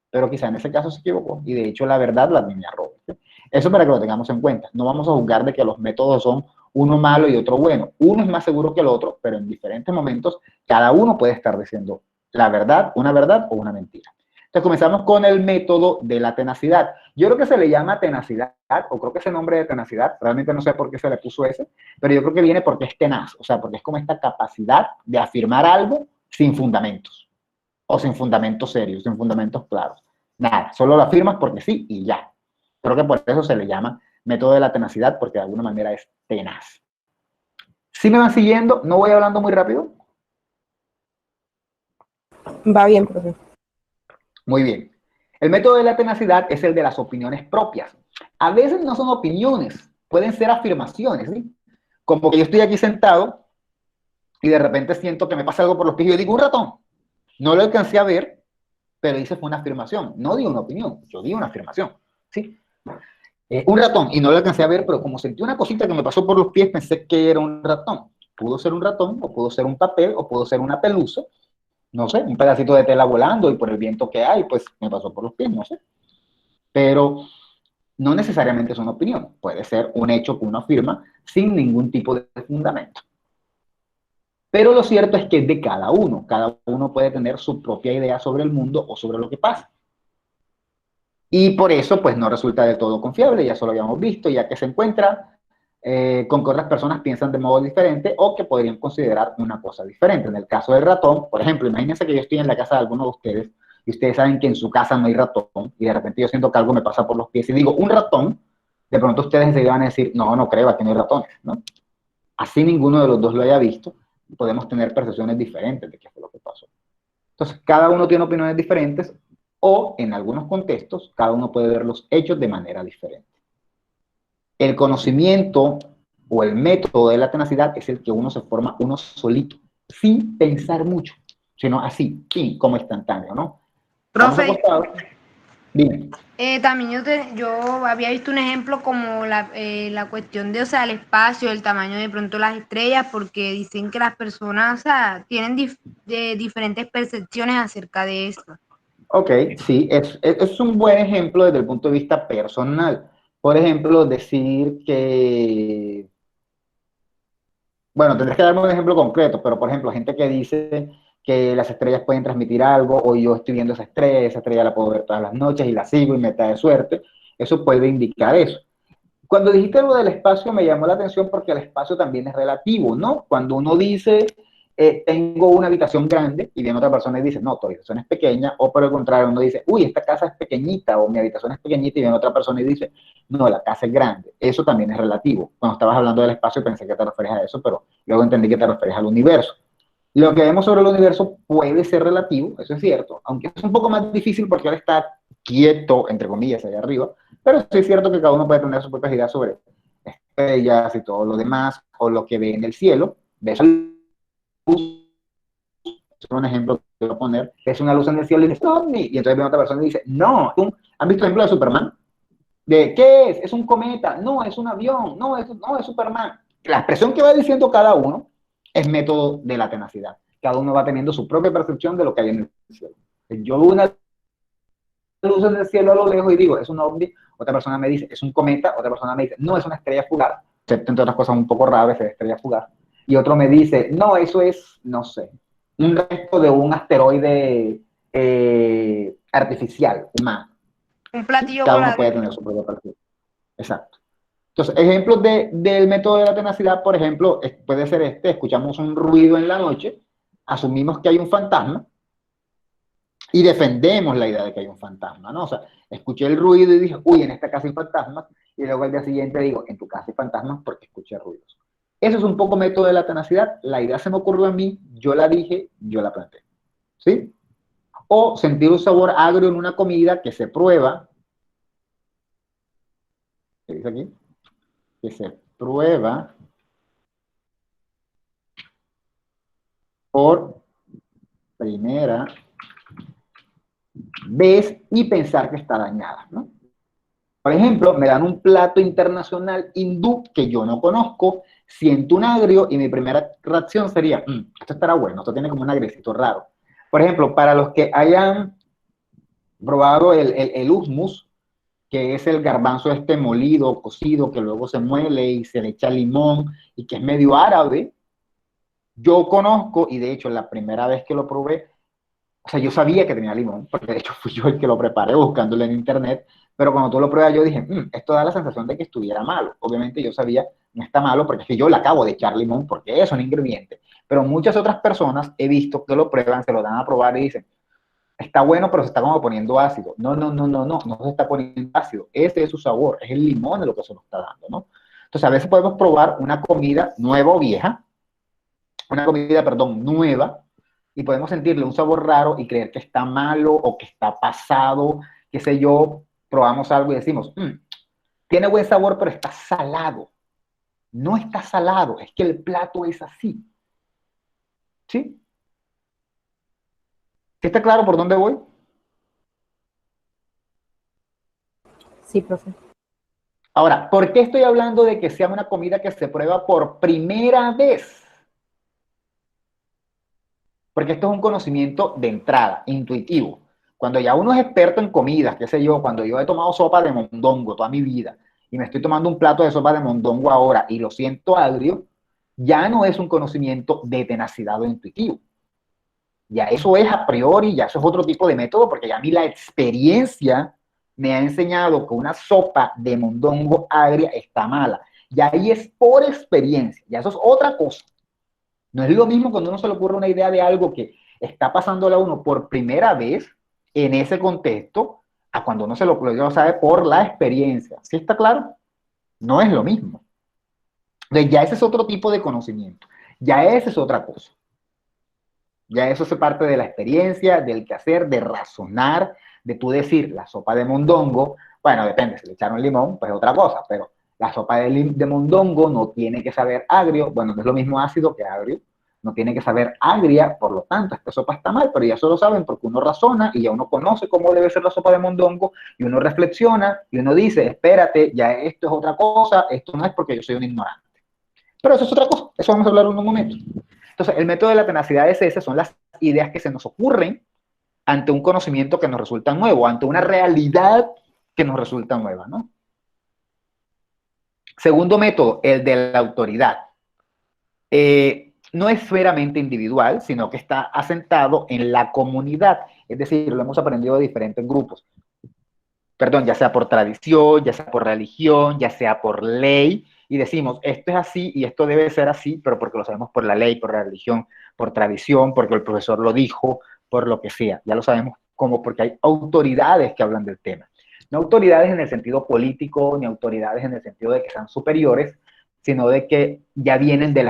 Pero quizá en ese caso se equivocó, y de hecho la verdad la tenía Robert. Eso para que lo tengamos en cuenta. No vamos a juzgar de que los métodos son uno malo y otro bueno. Uno es más seguro que el otro, pero en diferentes momentos cada uno puede estar diciendo la verdad o una mentira. Entonces comenzamos con el método de la tenacidad. Yo creo que se le llama tenacidad, o creo que ese nombre de tenacidad, realmente no sé por qué se le puso ese, pero yo creo que viene porque es tenaz, o sea, porque es como esta capacidad de afirmar algo sin fundamentos, o sin fundamentos serios, sin fundamentos claros. Nada, solo lo afirmas porque sí y ya. Creo que por eso se le llama método de la tenacidad, porque de alguna manera es tenaz. ¿Sí me van siguiendo? ¿No voy hablando muy rápido? Va bien, profe. Muy bien. El método de la tenacidad es el de las opiniones propias. A veces no son opiniones, pueden ser afirmaciones, ¿sí? Como que yo estoy aquí sentado y de repente siento que me pasa algo por los pies y yo digo un ratón. No lo alcancé a ver, pero hice fue una afirmación. No di una opinión, yo di una afirmación, ¿sí? Un ratón, y no lo alcancé a ver, pero como sentí una cosita que me pasó por los pies, pensé que era un ratón. Pudo ser un ratón, o pudo ser un papel, o pudo ser una pelusa, no sé, un pedacito de tela volando y por el viento que hay, pues me pasó por los pies, no sé. Pero no necesariamente es una opinión, puede ser un hecho que uno afirma sin ningún tipo de fundamento. Pero lo cierto es que es de cada uno puede tener su propia idea sobre el mundo o sobre lo que pasa. Y por eso, pues no resulta del todo confiable, ya eso lo habíamos visto, ya que se encuentra con que otras personas piensan de modo diferente o que podrían considerar una cosa diferente. En el caso del ratón, por ejemplo, imagínense que yo estoy en la casa de alguno de ustedes y ustedes saben que en su casa no hay ratón y de repente yo siento que algo me pasa por los pies y digo, un ratón, de pronto ustedes se van a decir, no, no creo, aquí no hay ratones, ¿no? Así ninguno de los dos lo haya visto, podemos tener percepciones diferentes de qué fue lo que pasó. Entonces, cada uno tiene opiniones diferentes o, en algunos contextos, cada uno puede ver los hechos de manera diferente. El conocimiento o el método de la tenacidad es el que uno se forma uno solito, sin pensar mucho, sino así, como instantáneo, ¿no? Profe, Dime. También yo había visto un ejemplo como la cuestión de, o sea, el espacio, el tamaño de pronto las estrellas, porque dicen que las personas, o sea, tienen diferentes percepciones acerca de esto. Ok, sí, es un buen ejemplo desde el punto de vista personal. Por ejemplo, decir que, bueno, tendrás que darme un ejemplo concreto, pero por ejemplo, gente que dice que las estrellas pueden transmitir algo, o yo estoy viendo esa estrella la puedo ver todas las noches y la sigo y me trae suerte, eso puede indicar eso. Cuando dijiste algo del espacio me llamó la atención porque el espacio también es relativo, ¿no? Cuando uno dice, tengo una habitación grande y viene otra persona y dice, no, tu habitación es pequeña, o por el contrario, uno dice, uy, esta casa es pequeñita o mi habitación es pequeñita y viene otra persona y dice, no, la casa es grande. Eso también es relativo. Cuando estabas hablando del espacio pensé que te referías a eso, pero luego entendí que te referías al universo. Lo que vemos sobre el universo puede ser relativo, eso es cierto, aunque es un poco más difícil porque ahora está quieto, entre comillas, allá arriba, pero sí es cierto que cada uno puede tener sus propias ideas sobre estrellas y todo lo demás, o lo que ve en el cielo. De esa luz, un ejemplo que voy a poner, es una luz en el cielo y dice, ovni, y entonces viene otra persona y dice, no, ¿han visto el ejemplo de Superman? ¿De qué es? ¿Es un cometa? No, es un avión, no, es Superman. La expresión que va diciendo cada uno es método de la tenacidad. Cada uno va teniendo su propia percepción de lo que hay en el cielo. Yo veo una luz en el cielo a lo lejos y digo, es un ovni, otra persona me dice, es un cometa, otra persona me dice, no, es una estrella fugaz, entre otras cosas un poco raras, es estrella fugaz, y otro me dice, no, eso es, no sé, un resto de un asteroide artificial, humano. Un platillo Cada uno volador. puede tener su propia percepción. Exacto. Entonces, ejemplos del método de la tenacidad, por ejemplo, puede ser escuchamos un ruido en la noche, asumimos que hay un fantasma, y defendemos la idea de que hay un fantasma, ¿no? O sea, escuché el ruido y dije, uy, en esta casa hay fantasmas, y luego al día siguiente digo, en tu casa hay fantasmas porque escuché ruidos. Eso es un poco método de la tenacidad. La idea se me ocurrió a mí, yo la dije, yo la planteé, ¿sí? O sentir un sabor agrio en una comida que se prueba, ¿qué dice aquí? Que se prueba por primera vez y pensar que está dañada, ¿no? Por ejemplo, me dan un plato internacional hindú que yo no conozco, siento un agrio y mi primera reacción sería, esto estará bueno, esto tiene como un agrecito raro. Por ejemplo, para los que hayan probado el hummus, que es el garbanzo este molido, cocido, que luego se muele y se le echa limón y que es medio árabe, yo conozco, y de hecho la primera vez que lo probé, o sea, yo sabía que tenía limón, porque de hecho fui yo el que lo preparé buscándolo en internet, pero cuando tú lo pruebas yo dije, esto da la sensación de que estuviera malo. Obviamente yo sabía, no está malo, porque es que yo le acabo de echar limón, porque es un ingrediente. Pero muchas otras personas he visto que lo prueban, se lo dan a probar y dicen, está bueno, pero se está como poniendo ácido. No se está poniendo ácido. Ese es su sabor, es el limón de lo que se nos está dando, ¿no? Entonces a veces podemos probar una comida nueva o vieja, una comida, perdón, nueva, y podemos sentirle un sabor raro y creer que está malo o que está pasado, qué sé yo, probamos algo y decimos, tiene buen sabor, pero está salado. No está salado, es que el plato es así. ¿Sí? ¿Sí está claro por dónde voy? Sí, profe. Ahora, ¿por qué estoy hablando de que sea una comida que se prueba por primera vez? Porque esto es un conocimiento de entrada, intuitivo. Cuando ya uno es experto en comidas, qué sé yo, cuando yo he tomado sopa de mondongo toda mi vida y me estoy tomando un plato de sopa de mondongo ahora y lo siento agrio, ya no es un conocimiento de tenacidad o intuitivo. Ya eso es a priori, ya eso es otro tipo de método, porque ya a mí la experiencia me ha enseñado que una sopa de mondongo agria está mala. Y ahí es por experiencia, ya eso es otra cosa. No es lo mismo cuando uno se le ocurre una idea de algo que está pasándole a uno por primera vez en ese contexto, a cuando uno se lo sabe por la experiencia. ¿Sí está claro? No es lo mismo. Entonces ya ese es otro tipo de conocimiento. Ya esa es otra cosa. Ya eso se parte de la experiencia, del quehacer, de razonar, de tú decir, la sopa de mondongo, bueno, depende, si le echaron limón, pues es otra cosa, pero la sopa de mondongo no tiene que saber agrio, bueno, no es lo mismo ácido que agrio, no tiene que saber agria, por lo tanto, esta sopa está mal, pero ya eso lo saben porque uno razona y ya uno conoce cómo debe ser la sopa de mondongo y uno reflexiona y uno dice, espérate, ya esto es otra cosa, esto no es porque yo soy un ignorante. Pero eso es otra cosa, eso vamos a hablar en un momento. Entonces, el método de la tenacidad es ese, son las ideas que se nos ocurren ante un conocimiento que nos resulta nuevo, ante una realidad que nos resulta nueva, ¿no? Segundo método, el de la autoridad. No es meramente individual, sino que está asentado en la comunidad. Es decir, lo hemos aprendido de diferentes grupos. Perdón, ya sea por tradición, ya sea por religión, ya sea por ley, y decimos, esto es así y esto debe ser así, pero porque lo sabemos por la ley, por la religión, por tradición, porque el profesor lo dijo, por lo que sea. Ya lo sabemos como porque hay autoridades que hablan del tema. No autoridades en el sentido político, ni autoridades en el sentido de que sean superiores, sino de que ya vienen de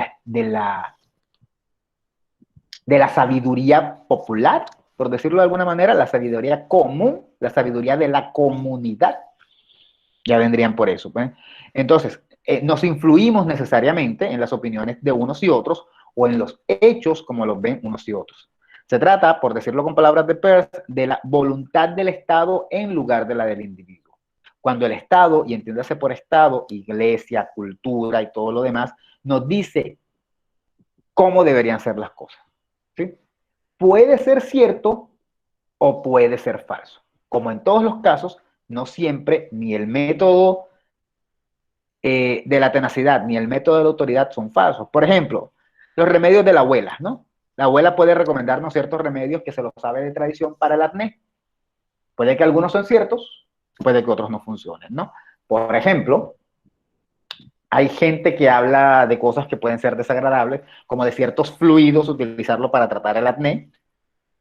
la sabiduría popular, por decirlo de alguna manera, la sabiduría común, la sabiduría de la comunidad, ya vendrían por eso. ¿Pues? Entonces, nos influimos necesariamente en las opiniones de unos y otros, o en los hechos como los ven unos y otros. Se trata, por decirlo con palabras de Peirce, de la voluntad del Estado en lugar de la del individuo. Cuando el Estado, y entiéndase por Estado, iglesia, cultura y todo lo demás, nos dice cómo deberían ser las cosas. ¿Sí? Puede ser cierto o puede ser falso. Como en todos los casos, no siempre ni el método de la tenacidad ni el método de la autoridad son falsos. Por ejemplo, los remedios de la abuela, ¿no? La abuela puede recomendarnos ciertos remedios que se los sabe de tradición para el acné. Puede que algunos son ciertos, puede que otros no funcionen, ¿no? Por ejemplo, hay gente que habla de cosas que pueden ser desagradables, como de ciertos fluidos, utilizarlo para tratar el acné.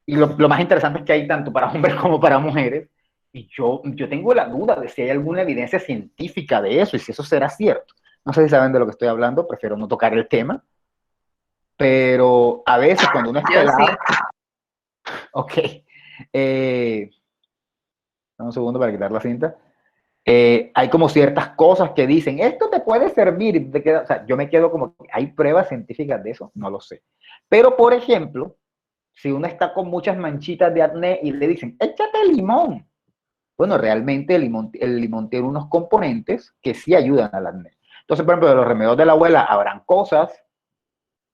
Y lo más interesante es que hay tanto para hombres como para mujeres. Y yo tengo la duda de si hay alguna evidencia científica de eso y si eso será cierto. No sé si saben de lo que estoy hablando, prefiero no tocar el tema. Pero a veces cuando uno es pelado... Ok. Un segundo para quitar la cinta. Hay como ciertas cosas que dicen, esto te puede servir. O sea, yo me quedo como, ¿hay pruebas científicas de eso? No lo sé. Pero, por ejemplo, si uno está con muchas manchitas de acné y le dicen, échate limón. Bueno, realmente el limón tiene unos componentes que sí ayudan al acné. Entonces, por ejemplo, de los remedios de la abuela habrán cosas.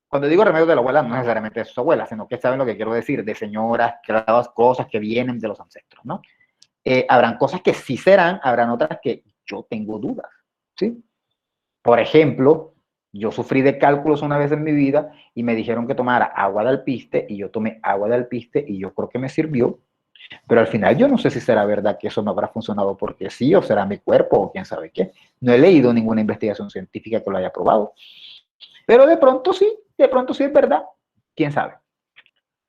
Cuando digo remedios de la abuela, no necesariamente de sus abuelas, sino que saben lo que quiero decir, de señoras, cosas que vienen de los ancestros, ¿no? Habrán cosas que sí serán, habrán otras que yo tengo dudas, ¿sí? Por ejemplo, yo sufrí de cálculos una vez en mi vida y me dijeron que tomara agua de alpiste y yo tomé agua de alpiste y yo creo que me sirvió, pero al final yo no sé si será verdad que eso no habrá funcionado porque sí o será mi cuerpo o quién sabe qué. No he leído ninguna investigación científica que lo haya probado, pero de pronto sí es verdad, quién sabe.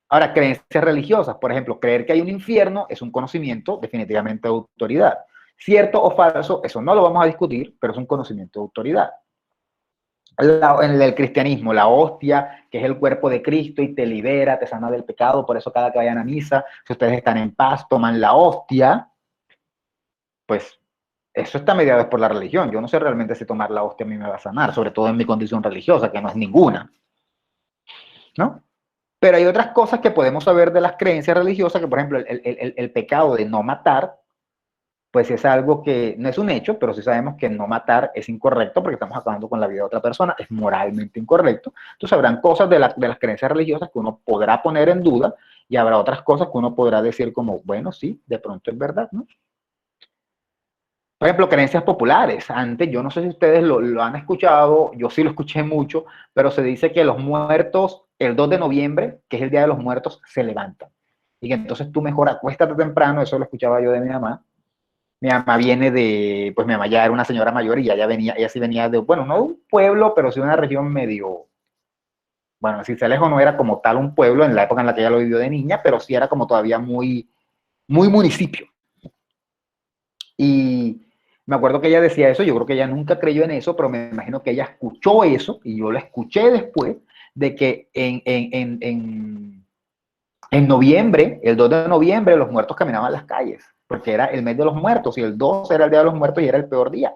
Ahora, creencias religiosas, por ejemplo, creer que hay un infierno es un conocimiento definitivamente de autoridad. Cierto o falso, eso no lo vamos a discutir, pero es un conocimiento de autoridad. En el cristianismo, la hostia, que es el cuerpo de Cristo y te libera, te sana del pecado, por eso cada que vayan a misa, si ustedes están en paz, toman la hostia, pues eso está mediado por la religión. Yo no sé realmente si tomar la hostia a mí me va a sanar, sobre todo en mi condición religiosa, que no es ninguna, ¿no? Pero hay otras cosas que podemos saber de las creencias religiosas, que por ejemplo el pecado de no matar, pues es algo que no es un hecho, pero sí sabemos que no matar es incorrecto porque estamos acabando con la vida de otra persona, es moralmente incorrecto. Entonces habrán cosas de las creencias religiosas que uno podrá poner en duda y habrá otras cosas que uno podrá decir como, bueno, sí, de pronto es verdad, ¿no? Por ejemplo, creencias populares. Antes, yo no sé si ustedes lo han escuchado, yo sí lo escuché mucho, pero se dice que los muertos, el 2 de noviembre, que es el Día de los Muertos, se levantan. Y que entonces tú mejor acuéstate temprano, eso lo escuchaba yo de mi mamá. Mi mamá viene de, pues mi mamá ya era una señora mayor y ella sí venía de, bueno, no de un pueblo, pero sí de una región medio, bueno, Sincelejo no era como tal un pueblo en la época en la que ella lo vivió de niña, pero sí era como todavía muy, muy municipio. Y me acuerdo que ella decía eso, yo creo que ella nunca creyó en eso, pero me imagino que ella escuchó eso, y yo lo escuché después, de que en noviembre, el 2 de noviembre, los muertos caminaban las calles, porque era el mes de los muertos, y el 2 era el Día de los Muertos y era el peor día.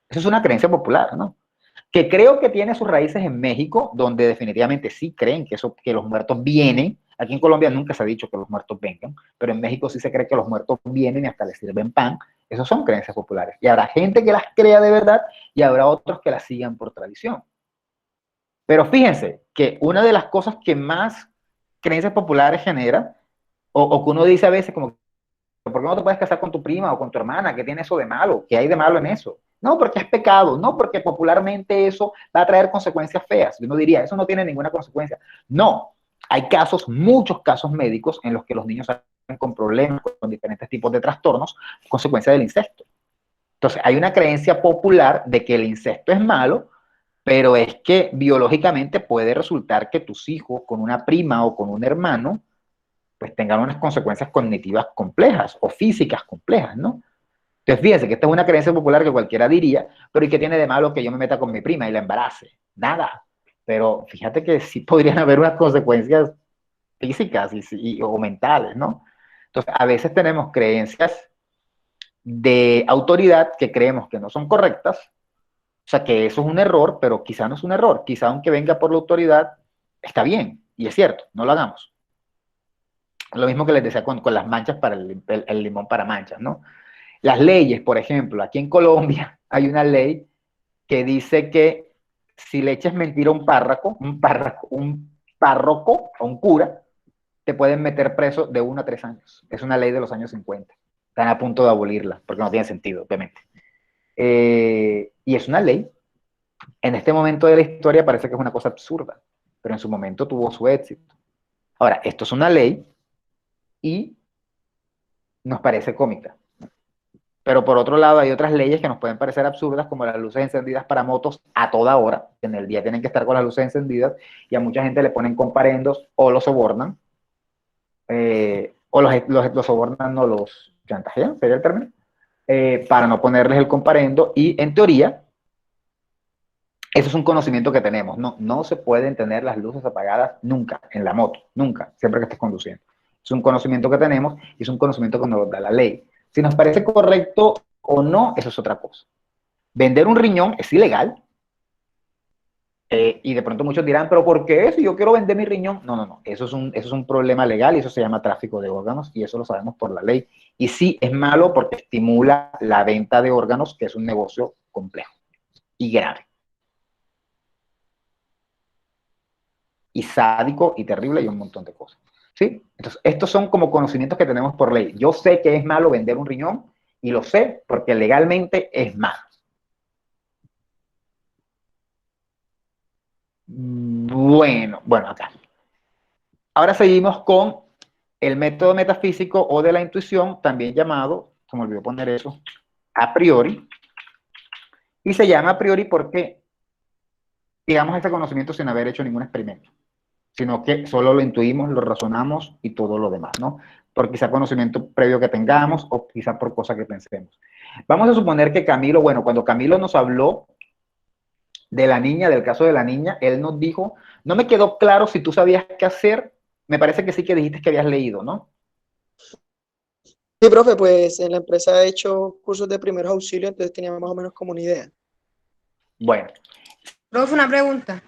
Eso es una creencia popular, ¿no? que creo que tiene sus raíces en México, donde definitivamente sí creen que los muertos vienen. Aquí en Colombia nunca se ha dicho que los muertos vengan, pero en México sí se cree que los muertos vienen y hasta les sirven pan. Esas son creencias populares. Y habrá gente que las crea de verdad y habrá otros que las sigan por tradición. Pero fíjense que una de las cosas que más creencias populares genera, o que uno dice a veces como, ¿por qué no te puedes casar con tu prima o con tu hermana? ¿Qué tiene eso de malo? ¿Qué hay de malo en eso? No, porque es pecado. No, porque popularmente eso va a traer consecuencias feas. Yo no diría, eso no tiene ninguna consecuencia. No, hay casos, muchos casos médicos en los que los niños salen con problemas, con diferentes tipos de trastornos, consecuencia del incesto. Entonces, hay una creencia popular de que el incesto es malo, pero es que biológicamente puede resultar que tus hijos con una prima o con un hermano pues tengan unas consecuencias cognitivas complejas o físicas complejas, ¿no? Entonces, fíjense que esta es una creencia popular que cualquiera diría, pero ¿y qué tiene de malo que yo me meta con mi prima y la embarace? Nada. Pero fíjate que sí podrían haber unas consecuencias físicas o mentales, ¿no? Entonces, a veces tenemos creencias de autoridad que creemos que no son correctas, o sea, que eso es un error, pero quizá no es un error. Quizá aunque venga por la autoridad, está bien, y es cierto, no lo hagamos. Lo mismo que les decía con las manchas para el limón para manchas, ¿no? Las leyes, por ejemplo, aquí en Colombia hay una ley que dice que si le echas mentira a un párroco o un cura, te pueden meter preso de 1 a 3 años. Es una ley de los años 50. Están a punto de abolirla, porque no tiene sentido, obviamente. Y es una ley. En este momento de la historia parece que es una cosa absurda, pero en su momento tuvo su éxito. Ahora, esto es una ley y nos parece cómica. Pero por otro lado hay otras leyes que nos pueden parecer absurdas, como las luces encendidas para motos a toda hora. En el día tienen que estar con las luces encendidas y a mucha gente le ponen comparendos o los sobornan. O los sobornan, no los chantajean, sería el término, para no ponerles el comparendo. Y en teoría, eso es un conocimiento que tenemos. No se pueden tener las luces apagadas nunca en la moto, nunca, siempre que estés conduciendo. Es un conocimiento que tenemos y es un conocimiento que nos da la ley. Si nos parece correcto o no, eso es otra cosa. Vender un riñón es ilegal. Y de pronto muchos dirán, ¿pero por qué? Si yo quiero vender mi riñón. No. Eso es un problema legal y eso se llama tráfico de órganos y eso lo sabemos por la ley. Y sí, es malo porque estimula la venta de órganos, que es un negocio complejo y grave. Y sádico y terrible y un montón de cosas. ¿Sí? Entonces, estos son como conocimientos que tenemos por ley. Yo sé que es malo vender un riñón y lo sé porque legalmente es malo. Bueno, acá. Ahora seguimos con el método metafísico o de la intuición, también llamado, se me olvidó poner eso, a priori. Y se llama a priori porque digamos ese conocimiento sin haber hecho ningún experimento, sino que solo lo intuimos, lo razonamos y todo lo demás, ¿no? Por quizá conocimiento previo que tengamos o quizá por cosas que pensemos. Vamos a suponer que Camilo, bueno, cuando Camilo nos habló de la niña, del caso de la niña, él nos dijo, no me quedó claro si tú sabías qué hacer, me parece que sí que dijiste que habías leído, ¿no? Sí, profe, pues en la empresa he hecho cursos de primeros auxilios, entonces tenía más o menos como una idea. Bueno. Profe, una pregunta.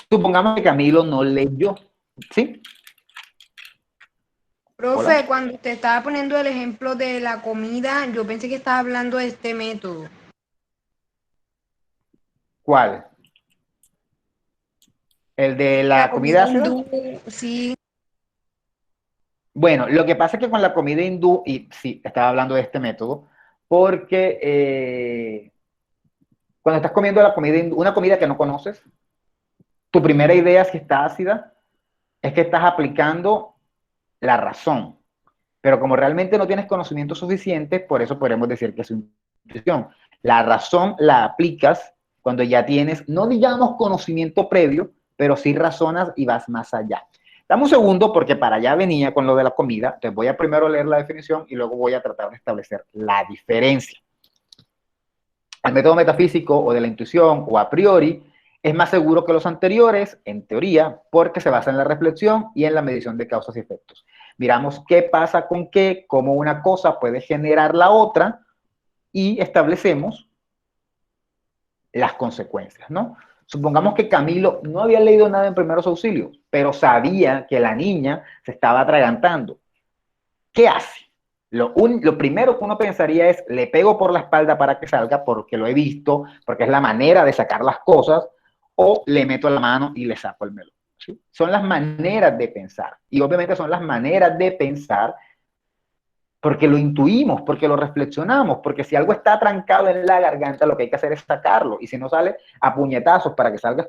Supongamos que Camilo no leyó, ¿sí? Profe, Hola. cuando usted estaba poniendo el ejemplo de la comida, yo pensé que estaba hablando de este método. ¿Cuál? ¿El de la comida ácida? hindú, sí. Bueno, lo que pasa es que con la comida hindú, y sí, estaba hablando de este método, porque cuando estás comiendo la comida hindú, una comida que no conoces, tu primera idea si está ácida es que estás aplicando la razón. Pero como realmente no tienes conocimiento suficiente, por eso podemos decir que es intuición. La razón la aplicas cuando ya tienes, no digamos conocimiento previo, pero sí razonas y vas más allá. Dame un segundo porque para allá venía con lo de la comida. Entonces voy a primero leer la definición y luego voy a tratar de establecer la diferencia. El método metafísico o de la intuición o a priori es más seguro que los anteriores, en teoría, porque se basa en la reflexión y en la medición de causas y efectos. Miramos qué pasa con qué, cómo una cosa puede generar la otra y establecemos las consecuencias, ¿no? Supongamos que Camilo no había leído nada en primeros auxilios, pero sabía que la niña se estaba atragantando. ¿Qué hace? Lo primero que uno pensaría es, le pego por la espalda para que salga, porque lo he visto, porque es la manera de sacar las cosas, o le meto la mano y le saco el melón. ¿Sí? Son las maneras de pensar. Y obviamente son las maneras de pensar porque lo intuimos, porque lo reflexionamos, porque si algo está trancado en la garganta, lo que hay que hacer es sacarlo. Y si no sale a puñetazos para que salga,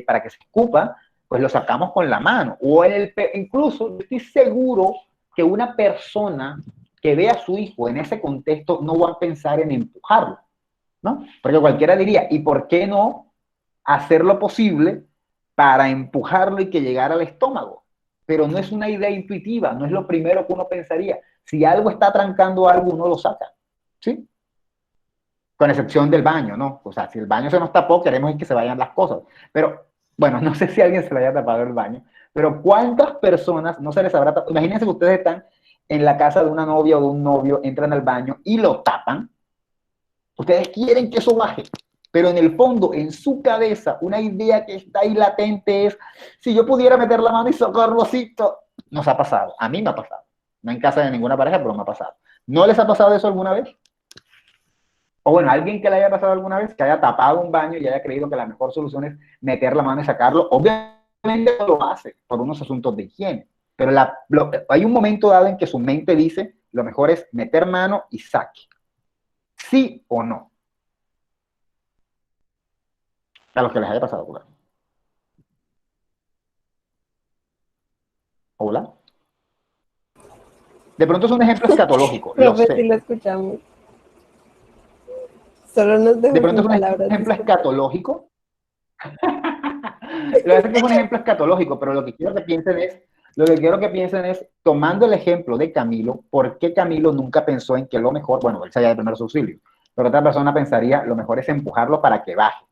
para que se escupa, pues lo sacamos con la mano. O incluso, yo estoy seguro que una persona que ve a su hijo en ese contexto no va a pensar en empujarlo, ¿no? Porque cualquiera diría, ¿y por qué no hacer lo posible para empujarlo y que llegara al estómago? Pero no es una idea intuitiva, no es lo primero que uno pensaría. Si algo está trancando algo, uno lo saca, ¿sí? Con excepción del baño, ¿no? O sea, si el baño se nos tapó, queremos que se vayan las cosas. Pero, bueno, no sé si a alguien se le haya tapado el baño, pero ¿cuántas personas no se les habrá tapado? Imagínense que ustedes están en la casa de una novia o de un novio, entran al baño y lo tapan. Ustedes quieren que eso baje, pero en el fondo, en su cabeza, una idea que está ahí latente es, si yo pudiera meter la mano y sacarlo así, nos ha pasado. A mí me ha pasado. No en casa de ninguna pareja, pero me ha pasado. ¿No les ha pasado eso alguna vez? O bueno, alguien que le haya pasado alguna vez, que haya tapado un baño y haya creído que la mejor solución es meter la mano y sacarlo. Obviamente no lo hace por unos asuntos de higiene, pero hay un momento dado en que su mente dice, lo mejor es meter mano y saque. ¿Sí o no? A los que les haya pasado, claro. Hola. De pronto es un ejemplo escatológico, lo Profe, sí sé. lo escuchamos. Solo nos dejó De pronto es sin un palabras. ejemplo Disculpe. escatológico. Lo que pasa es que es un ejemplo escatológico, pero lo que quiero que piensen es, tomando el ejemplo de Camilo, ¿por qué Camilo nunca pensó en que lo mejor, bueno, él sabía de primeros auxilios, pero otra persona pensaría, lo mejor es empujarlo para que baje?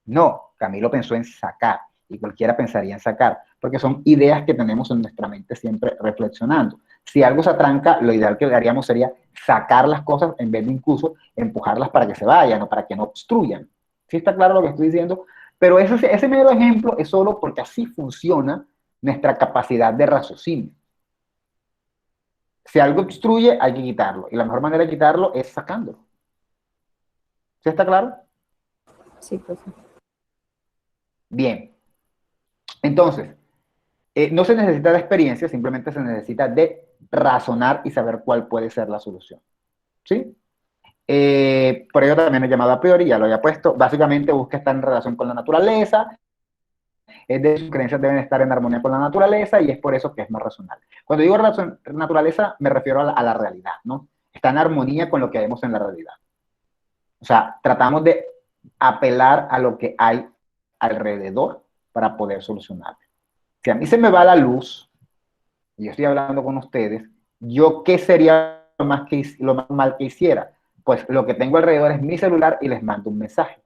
No, Camilo pensó en sacar, y cualquiera pensaría en sacar, porque son ideas que tenemos en nuestra mente siempre reflexionando. Si algo se atranca, lo ideal que haríamos sería sacar las cosas en vez de incluso empujarlas para que se vayan o para que no obstruyan. ¿Sí está claro lo que estoy diciendo? Pero ese mero ejemplo es solo porque así funciona nuestra capacidad de raciocinio. Si algo obstruye, hay que quitarlo. Y la mejor manera de quitarlo es sacándolo. ¿Sí está claro? Sí, profe. Bien. Entonces, no se necesita de experiencia, simplemente se necesita de razonar y saber cuál puede ser la solución. ¿Sí? Por ello también he llamado a priori, ya lo había puesto. Básicamente busca estar en relación con la naturaleza, es de sus creencias deben estar en armonía con la naturaleza y es por eso que es más racional. Cuando digo naturaleza me refiero a la realidad, ¿no? Está en armonía con lo que vemos en la realidad. O sea, tratamos de apelar a lo que hay alrededor para poder solucionarlo. Si a mí se me va la luz, y yo estoy hablando con ustedes, ¿yo qué sería lo más mal que hiciera? Pues lo que tengo alrededor es mi celular y les mando un mensaje.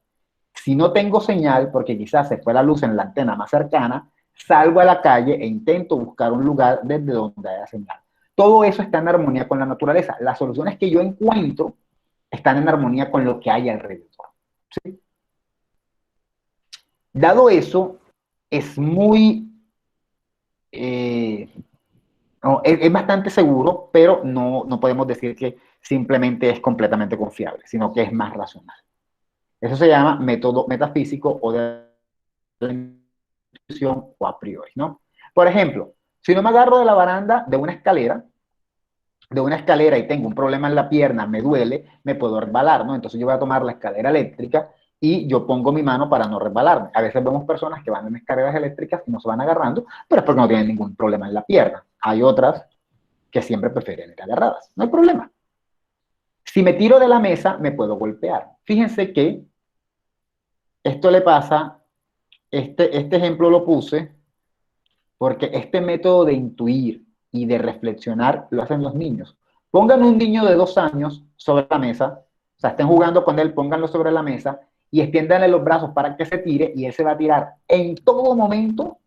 Si no tengo señal, porque quizás se fue la luz en la antena más cercana, salgo a la calle e intento buscar un lugar desde donde haya señal. Todo eso está en armonía con la naturaleza. Las soluciones que yo encuentro están en armonía con lo que hay alrededor. ¿Sí? Dado eso, es muy... no, es bastante seguro, pero no podemos decir que simplemente es completamente confiable, sino que es más racional. Eso se llama método metafísico o de la intuición o a priori, ¿no? Por ejemplo, si no me agarro de la baranda de una escalera y tengo un problema en la pierna, me duele, me puedo resbalar, ¿no? Entonces yo voy a tomar la escalera eléctrica y yo pongo mi mano para no resbalarme. A veces vemos personas que van en escaleras eléctricas y no se van agarrando, pero es porque no tienen ningún problema en la pierna. Hay otras que siempre prefieren ir agarradas. No hay problema. Si me tiro de la mesa, me puedo golpear. Fíjense que esto le pasa, este ejemplo lo puse porque este método de intuir y de reflexionar lo hacen los niños. Pongan un niño de 2 años sobre la mesa, o sea, estén jugando con él, pónganlo sobre la mesa y extiéndanle los brazos para que se tire y él se va a tirar en todo momento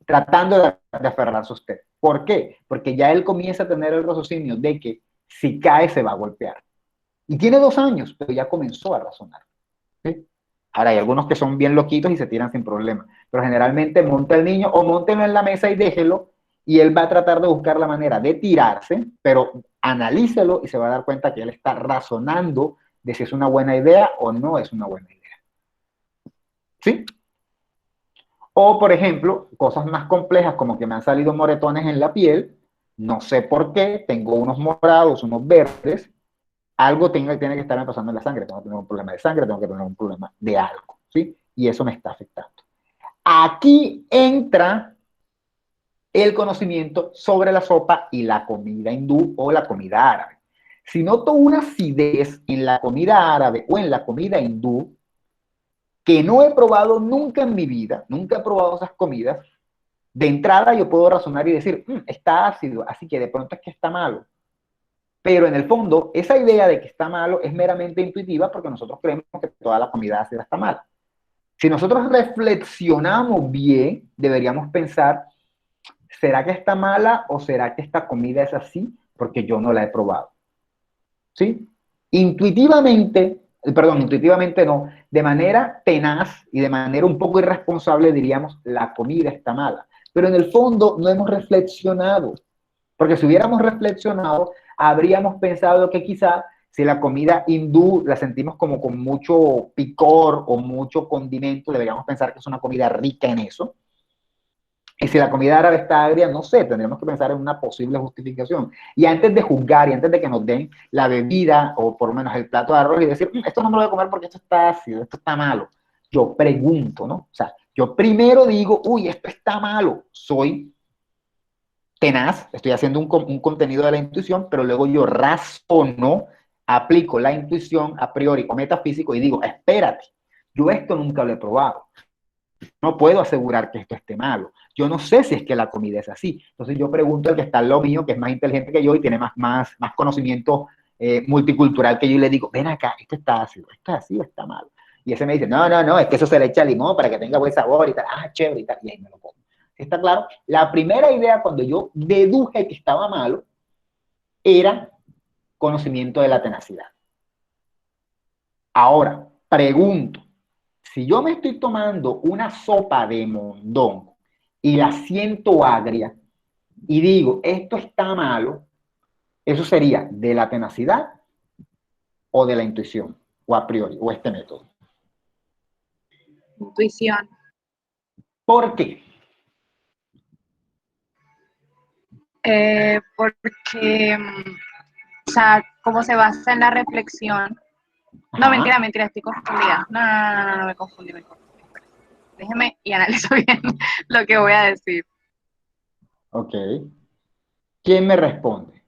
tratando de aferrarse a usted. ¿Por qué? Porque ya él comienza a tener el raciocinio de que si cae se va a golpear. Y tiene 2 años, pero ya comenzó a razonar. ¿sí? Ahora, hay algunos que son bien loquitos y se tiran sin problema, pero generalmente monta el niño o móntelo en la mesa y déjelo, y él va a tratar de buscar la manera de tirarse, pero analícelo y se va a dar cuenta que él está razonando de si es una buena idea o no es una buena idea. ¿Sí? O, por ejemplo, cosas más complejas como que me han salido moretones en la piel, no sé por qué, tengo unos morados, unos verdes, algo tiene que estarme pasando en la sangre, tengo que tener un problema de sangre, tengo que tener un problema de algo, ¿sí? Y eso me está afectando. Aquí entra el conocimiento sobre la sopa y la comida hindú o la comida árabe. Si noto una acidez en la comida árabe o en la comida hindú, que no he probado nunca en mi vida, nunca he probado esas comidas, de entrada yo puedo razonar y decir, está ácido, así que de pronto es que está malo. Pero en el fondo, esa idea de que está malo es meramente intuitiva porque nosotros creemos que toda la comida ácida está mala. Si nosotros reflexionamos bien, deberíamos pensar, ¿será que está mala o será que esta comida es así? Porque yo no la he probado. ¿Sí? Intuitivamente no, de manera tenaz y de manera un poco irresponsable diríamos, la comida está mala. Pero en el fondo no hemos reflexionado. Porque si hubiéramos reflexionado, habríamos pensado que quizá si la comida hindú la sentimos como con mucho picor o mucho condimento, deberíamos pensar que es una comida rica en eso. Y si la comida árabe está agria, no sé, tendríamos que pensar en una posible justificación. Y antes de juzgar y antes de que nos den la bebida o por lo menos el plato de arroz y decir, esto no me lo voy a comer porque esto está ácido, esto está malo. Yo pregunto, ¿no? O sea, yo primero digo, uy, esto está malo. Soy tenaz, estoy haciendo un contenido de la intuición, pero luego yo razono, aplico la intuición a priori o metafísico y digo, espérate, yo esto nunca lo he probado. No puedo asegurar que esto esté malo. Yo no sé si es que la comida es así. Entonces yo pregunto al que está al lado mío, que es más inteligente que yo y tiene más conocimiento multicultural que yo, y le digo, ven acá, esto está ácido, está así o está malo. Y ese me dice, no, es que eso se le echa limón para que tenga buen sabor y tal. Ah, chévere y tal. Y ahí me lo como. ¿Está claro? La primera idea cuando yo deduje que estaba malo era conocimiento de la tenacidad. Ahora, pregunto, si yo me estoy tomando una sopa de mondongo y la siento agria y digo, esto está malo, eso sería de la tenacidad o de la intuición, o a priori, o este método. Intuición. ¿Por qué? Porque, o sea, como se basa en la reflexión. No, Ajá. mentira, estoy confundida. No, me confundí. Déjeme y analizo bien lo que voy a decir. Ok. ¿Quién me responde?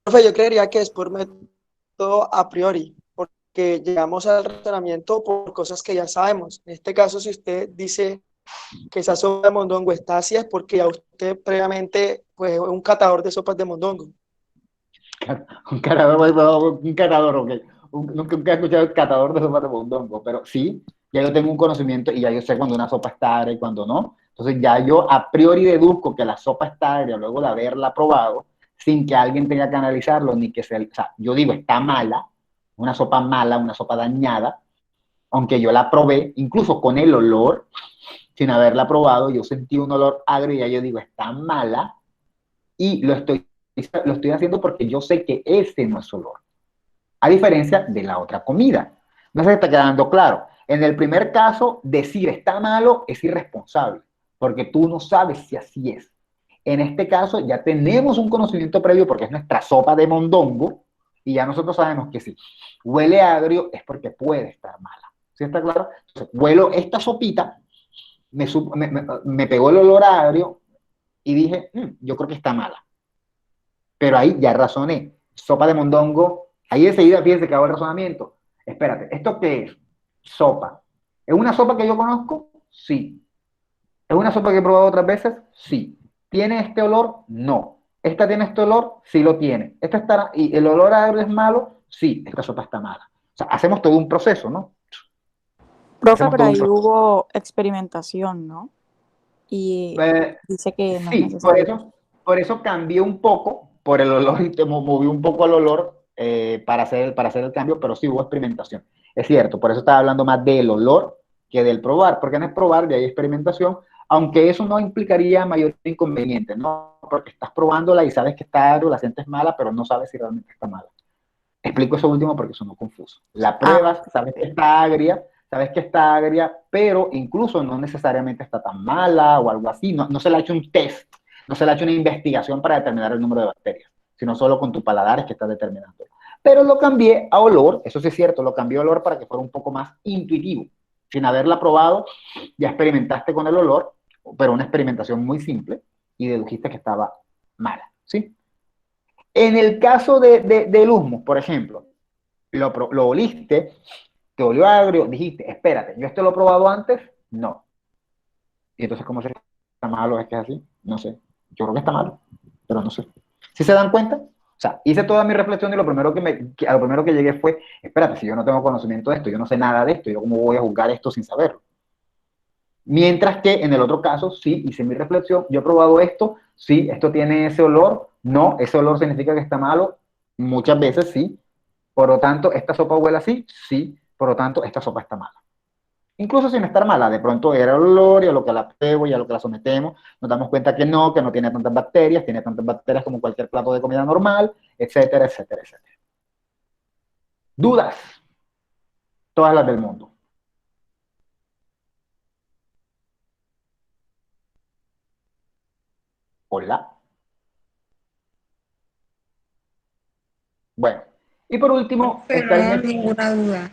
Profe, yo creería que es por método a priori, porque llegamos al razonamiento por cosas que ya sabemos. En este caso, si usted dice que esa sopa de mondongo está así, es porque ya usted previamente pues, es un catador de sopas de mondongo. Un catador, ok. Nunca he escuchado el catador de sopa de mondongo, pero sí, ya yo tengo un conocimiento y ya yo sé cuando una sopa está agria y cuando no. Entonces ya yo a priori deduzco que la sopa está agria luego de haberla probado, sin que alguien tenga que analizarlo, ni que se... O sea, yo digo, está mala, una sopa dañada, aunque yo la probé, incluso con el olor, sin haberla probado, yo sentí un olor agrio y ya yo digo, está mala, y lo estoy haciendo porque yo sé que ese no es olor. A diferencia de la otra comida. No sé si está quedando claro. En el primer caso, decir está malo es irresponsable, porque tú no sabes si así es. En este caso, ya tenemos un conocimiento previo porque es nuestra sopa de mondongo y ya nosotros sabemos que si huele agrio es porque puede estar mala. ¿Sí está claro? Entonces, huelo esta sopita, me pegó el olor agrio y dije, yo creo que está mala. Pero ahí ya razoné. Sopa de mondongo. Ahí enseguida fíjense que hago el razonamiento. Espérate, ¿esto qué es? Sopa. ¿Es una sopa que yo conozco? Sí. ¿Es una sopa que he probado otras veces? Sí. ¿Tiene este olor? No. ¿Esta tiene este olor? Sí lo tiene. ¿Esta está, y el olor agrio es malo? Sí, esta sopa está mala. O sea, hacemos todo un proceso, ¿no? Profe, Hacemos pero todo un ahí proceso. hubo experimentación, ¿no? Y dice que no es Sí, necesario. por eso cambié un poco por el olor y te moví un poco el olor para hacer el cambio, pero sí hubo experimentación. Es cierto, por eso estaba hablando más del olor que del probar, porque no es probar, de ahí experimentación, aunque eso no implicaría mayor inconveniente, ¿no? Porque estás probándola y sabes que está agrio, la sientes mala, pero no sabes si realmente está mala. Explico eso último porque sonó confuso. La pruebas, sabes que está agria, pero incluso no necesariamente está tan mala o algo así, no se le ha hecho un test, no se le ha hecho una investigación para determinar el número de bacterias, sino solo con tu paladar es que estás determinando. Pero lo cambié a olor, eso sí es cierto, lo cambié a olor para que fuera un poco más intuitivo. Sin haberla probado, ya experimentaste con el olor, pero una experimentación muy simple, y dedujiste que estaba mala, ¿sí? En el caso del humus, por ejemplo, lo oliste, te olió agrio, dijiste, espérate, ¿yo esto lo he probado antes? No. Y entonces, ¿cómo se está malo? ¿Es que es así? No sé. Yo creo que está malo, pero no sé. ¿Sí se dan cuenta? O sea, hice toda mi reflexión y lo primero a lo primero que llegué fue, espérate, si yo no tengo conocimiento de esto, yo no sé nada de esto, ¿yo cómo voy a juzgar esto sin saberlo? Mientras que en el otro caso, sí, hice mi reflexión, yo he probado esto, sí, esto tiene ese olor, no, ese olor significa que está malo, muchas veces sí, por lo tanto, esta sopa huele así, sí, por lo tanto, esta sopa está mala. Incluso sin estar mala, de pronto era el olor y a lo que la pruebo y a lo que la sometemos, nos damos cuenta que no tiene tantas bacterias como cualquier plato de comida normal, etcétera, etcétera, etcétera. ¿Dudas? Todas las del mundo. Hola. Bueno, y por último, Pero no, ninguna duda.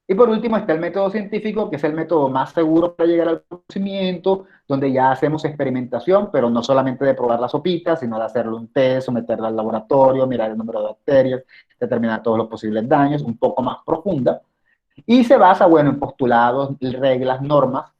Y por último está el método científico, que es el método más seguro para llegar al conocimiento, donde ya hacemos experimentación, pero no solamente de probar la sopita, sino de hacerle un test, someterla al laboratorio, mirar el número de bacterias, determinar todos los posibles daños, un poco más profunda. Y se basa, bueno, en postulados, reglas, normas.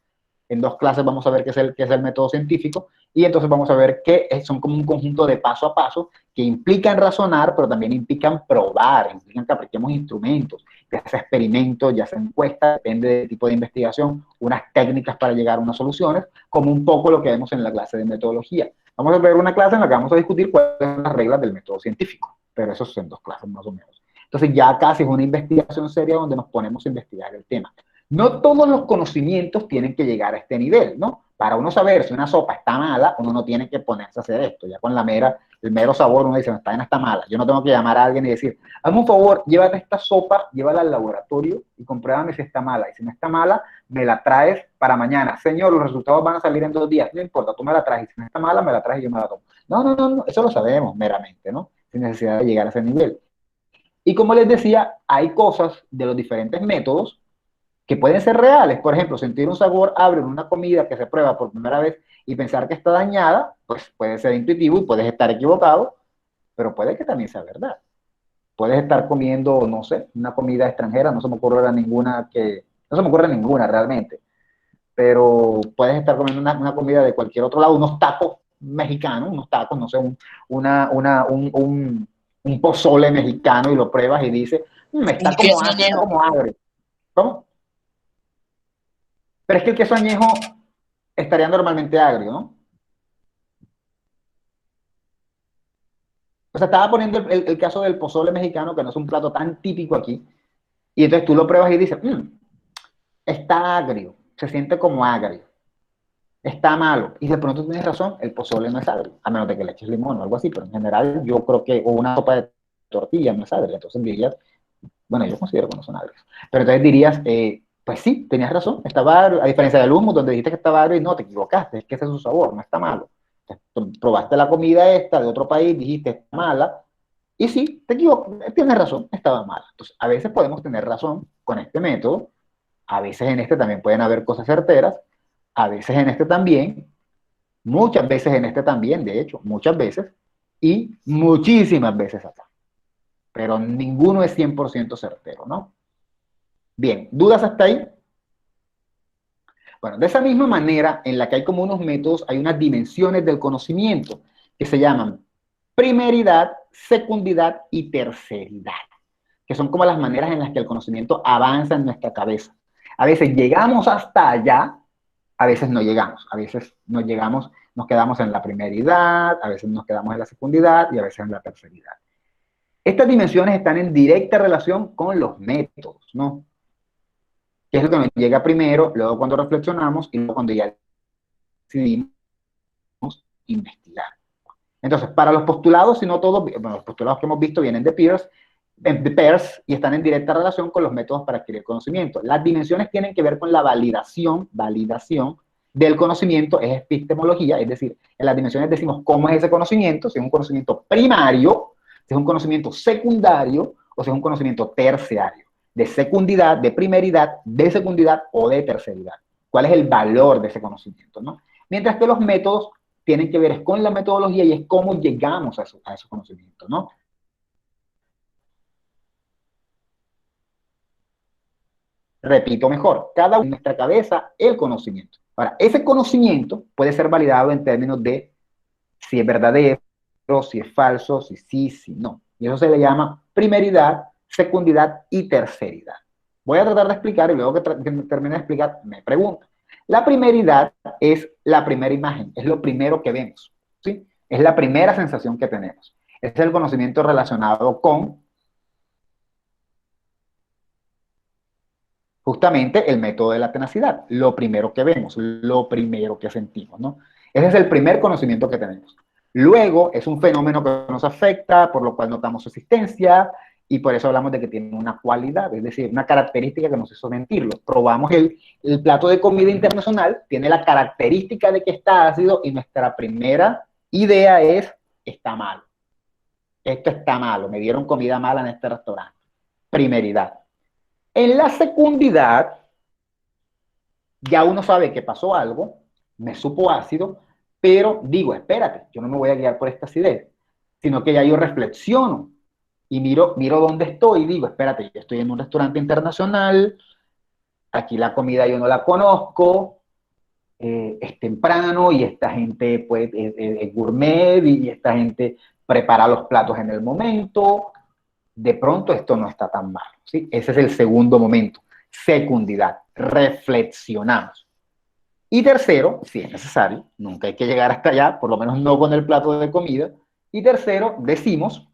En 2 clases vamos a ver qué es el método científico, y entonces vamos a ver que son como un conjunto de paso a paso que implican razonar, pero también implican probar, implican que apliquemos instrumentos, ya sea experimentos, ya sea encuestas, depende del tipo de investigación, unas técnicas para llegar a unas soluciones, como un poco lo que vemos en la clase de metodología. Vamos a ver una clase en la que vamos a discutir cuáles son las reglas del método científico, pero eso son 2 clases más o menos. Entonces ya casi es una investigación seria donde nos ponemos a investigar el tema. No todos los conocimientos tienen que llegar a este nivel, ¿no? Para uno saber si una sopa está mala, uno no tiene que ponerse a hacer esto. Ya con el mero sabor uno dice, no, está mala. Yo no tengo que llamar a alguien y decir, hazme un favor, llévate esta sopa, llévala al laboratorio y compruébame si está mala. Y si no está mala, me la traes para mañana. Señor, los resultados van a salir en 2 días. No importa, tú me la traes. Y si no está mala, me la traes y yo me la tomo. No, eso lo sabemos meramente, ¿no? Sin necesidad de llegar a ese nivel. Y como les decía, hay cosas de los diferentes métodos que pueden ser reales. Por ejemplo, sentir un sabor agrio en una comida que se prueba por primera vez y pensar que está dañada, pues puede ser intuitivo y puedes estar equivocado, pero puede que también sea verdad. Puedes estar comiendo, no sé, una comida extranjera, no se me ocurre ninguna realmente, pero puedes estar comiendo una comida de cualquier otro lado, unos tacos mexicanos, no sé, un pozole mexicano y lo pruebas y dices, está como agrio. ¿Cómo? Pero es que el queso añejo estaría normalmente agrio, ¿no? O sea, estaba poniendo el caso del pozole mexicano, que no es un plato tan típico aquí, y entonces tú lo pruebas y dices, está agrio, se siente como agrio, está malo, y de pronto tienes razón, el pozole no es agrio, a menos de que le eches limón o algo así, pero en general yo creo que, o una sopa de tortilla no es agria, entonces dirías, bueno, yo considero que no son agrios, pero entonces dirías, pues sí, tenías razón, estaba agrio, a diferencia del humo, donde dijiste que estaba agrio y no, te equivocaste, es que ese es su sabor, no está malo. Entonces, probaste la comida esta de otro país, dijiste está mala, y sí, te equivocas, tienes razón, estaba mala. Entonces, a veces podemos tener razón con este método, a veces en este también pueden haber cosas certeras, a veces en este también, muchas veces en este también, de hecho, muchas veces, y muchísimas veces acá. Pero ninguno es 100% certero, ¿no? Bien, ¿dudas hasta ahí? Bueno, de esa misma manera, en la que hay como unos métodos, hay unas dimensiones del conocimiento que se llaman primeridad, secundidad y terceridad, que son como las maneras en las que el conocimiento avanza en nuestra cabeza. A veces llegamos hasta allá, a veces no llegamos, a veces nos llegamos, nos quedamos en la primeridad, a veces nos quedamos en la secundidad y a veces en la terceridad. Estas dimensiones están en directa relación con los métodos, ¿no? qué es lo que nos llega primero, luego cuando reflexionamos y luego cuando ya decidimos investigar. Entonces, para los postulados, si no todos, bueno, los postulados que hemos visto vienen de Peirce y están en directa relación con los métodos para adquirir conocimiento. Las dimensiones tienen que ver con la validación del conocimiento, es epistemología, es decir, en las dimensiones decimos cómo es ese conocimiento, si es un conocimiento primario, si es un conocimiento secundario o si es un conocimiento terciario, de secundidad, de primeridad, de secundidad o de terceridad. ¿Cuál es el valor de ese conocimiento, ¿no? Mientras que los métodos tienen que ver con la metodología y es cómo llegamos a esos conocimientos, ¿no? Repito mejor, cada uno en nuestra cabeza el conocimiento. Ahora, ese conocimiento puede ser validado en términos de si es verdadero, si es falso, si sí, si no. Y eso se le llama primeridad, secundidad y terceridad. Voy a tratar de explicar y luego que termine de explicar, me pregunto. La primeridad es la primera imagen, es lo primero que vemos, ¿sí? Es la primera sensación que tenemos. Es el conocimiento relacionado con justamente el método de la tenacidad, lo primero que vemos, lo primero que sentimos, ¿no? Ese es el primer conocimiento que tenemos. Luego es un fenómeno que nos afecta, por lo cual notamos su existencia, y por eso hablamos de que tiene una cualidad, es decir, una característica que nos hizo sentirlo. Probamos el plato de comida internacional, tiene la característica de que está ácido, y nuestra primera idea es, está malo. Esto está malo, me dieron comida mala en este restaurante. Primeridad. En la secundidad, ya uno sabe que pasó algo, me supo ácido, pero digo, espérate, yo no me voy a guiar por esta acidez, sino que ya yo reflexiono y miro dónde estoy y digo, espérate, yo estoy en un restaurante internacional, aquí la comida yo no la conozco, es temprano y esta gente pues, es gourmet y esta gente prepara los platos en el momento. De pronto esto no está tan malo, ¿sí? Ese es el segundo momento, secundidad, reflexionamos. Y tercero, si es necesario, nunca hay que llegar hasta allá, por lo menos no con el plato de comida. Y tercero, decimos,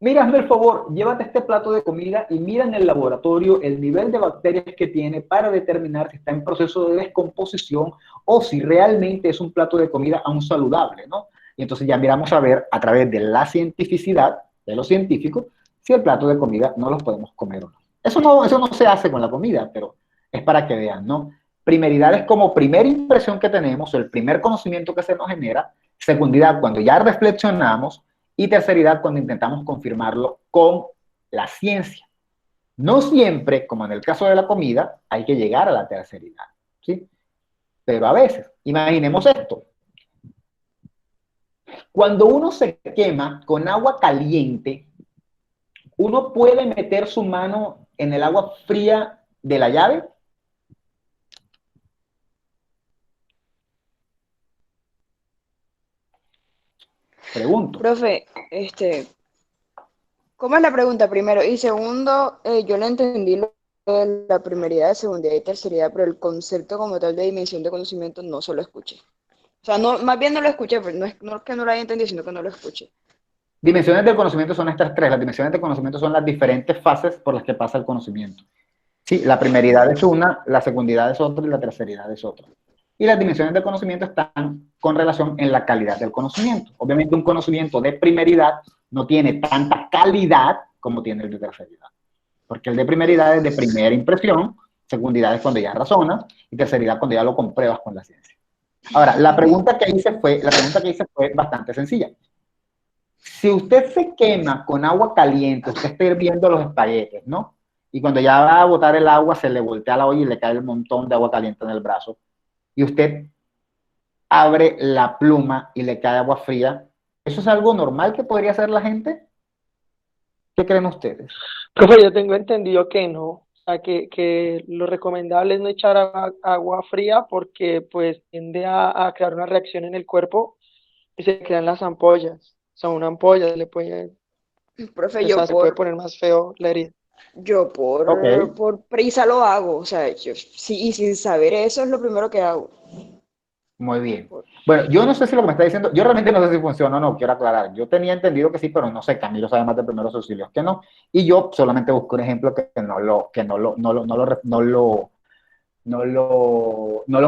mira, hazme el favor, llévate este plato de comida y mira en el laboratorio el nivel de bacterias que tiene para determinar si está en proceso de descomposición o si realmente es un plato de comida aún saludable, ¿no? Y entonces ya miramos a ver a través de la cientificidad de los científicos si el plato de comida no los podemos comer o no. Eso no se hace con la comida, pero es para que vean, ¿no? Primeridad es como primera impresión que tenemos, el primer conocimiento que se nos genera. Secundidad cuando ya reflexionamos. Y terceridad cuando intentamos confirmarlo con la ciencia. No siempre, como en el caso de la comida, hay que llegar a la terceridad, ¿sí? Pero a veces, imaginemos esto. Cuando uno se quema con agua caliente, ¿uno puede meter su mano en el agua fría de la llave? Pregunto. Profe, ¿cómo es la pregunta primero? Y segundo, yo no entendí lo de la primeridad, segundidad y terceridad, pero el concepto como tal de dimensión de conocimiento no se lo escuché. O sea, no, más bien no lo escuché, pero no es que no lo haya entendido, sino que no lo escuché. Dimensiones del conocimiento son estas tres. Las dimensiones del conocimiento son las diferentes fases por las que pasa el conocimiento. Sí, la primeridad es una, la secundidad es otra y la terceridad es otra. Y las dimensiones del conocimiento están con relación en la calidad del conocimiento. Obviamente un conocimiento de primeridad no tiene tanta calidad como tiene el de terceridad. Porque el de primeridad es de primera impresión, secundidad es cuando ya razonas, y terceridad cuando ya lo compruebas con la ciencia. Ahora, la pregunta que hice fue bastante sencilla. Si usted se quema con agua caliente, usted está hirviendo los espaguetes, ¿no? Y cuando ya va a botar el agua, se le voltea la olla y le cae el montón de agua caliente en el brazo. Y usted abre la pluma y le cae agua fría. ¿Eso es algo normal que podría hacer la gente? ¿Qué creen ustedes? Profe, yo tengo entendido que no. O sea, que lo recomendable es no echar agua fría porque pues tiende a crear una reacción en el cuerpo y se crean las ampollas. O sea, una ampolla le puede, Profe, se puede poner más feo la herida. Yo por prisa lo hago, o sea, sí, y sin saber eso es lo primero que hago. Muy bien. Bueno, yo no sé si lo que me está diciendo, yo realmente no sé si funciona o no, quiero aclarar. Yo tenía entendido que sí, pero no sé, Camilo sabe más de primeros auxilios que no. Y yo solamente busco un ejemplo que no lo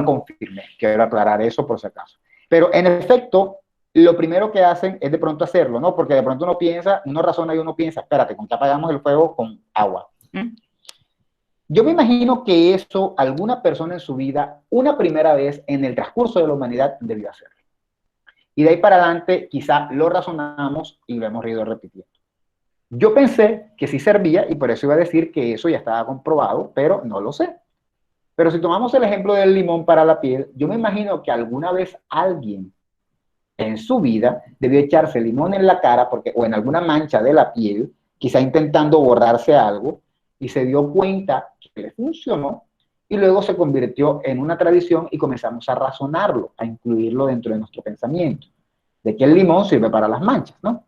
confirme. Quiero aclarar eso por si acaso. Pero en efecto, lo primero que hacen es de pronto hacerlo, ¿no? Porque de pronto uno piensa, uno razona y uno piensa, espérate, ¿con qué apagamos el fuego? Con agua. Yo me imagino que eso alguna persona en su vida, una primera vez en el transcurso de la humanidad, debió hacerlo. Y de ahí para adelante quizá lo razonamos y lo hemos ido repitiendo. Yo pensé que sí servía y por eso iba a decir que eso ya estaba comprobado, pero no lo sé. Pero si tomamos el ejemplo del limón para la piel, yo me imagino que alguna vez alguien en su vida debió echarse limón en la cara porque, o en alguna mancha de la piel, quizá intentando borrarse algo, y se dio cuenta que le funcionó, y luego se convirtió en una tradición y comenzamos a razonarlo, a incluirlo dentro de nuestro pensamiento, de que el limón sirve para las manchas, ¿no?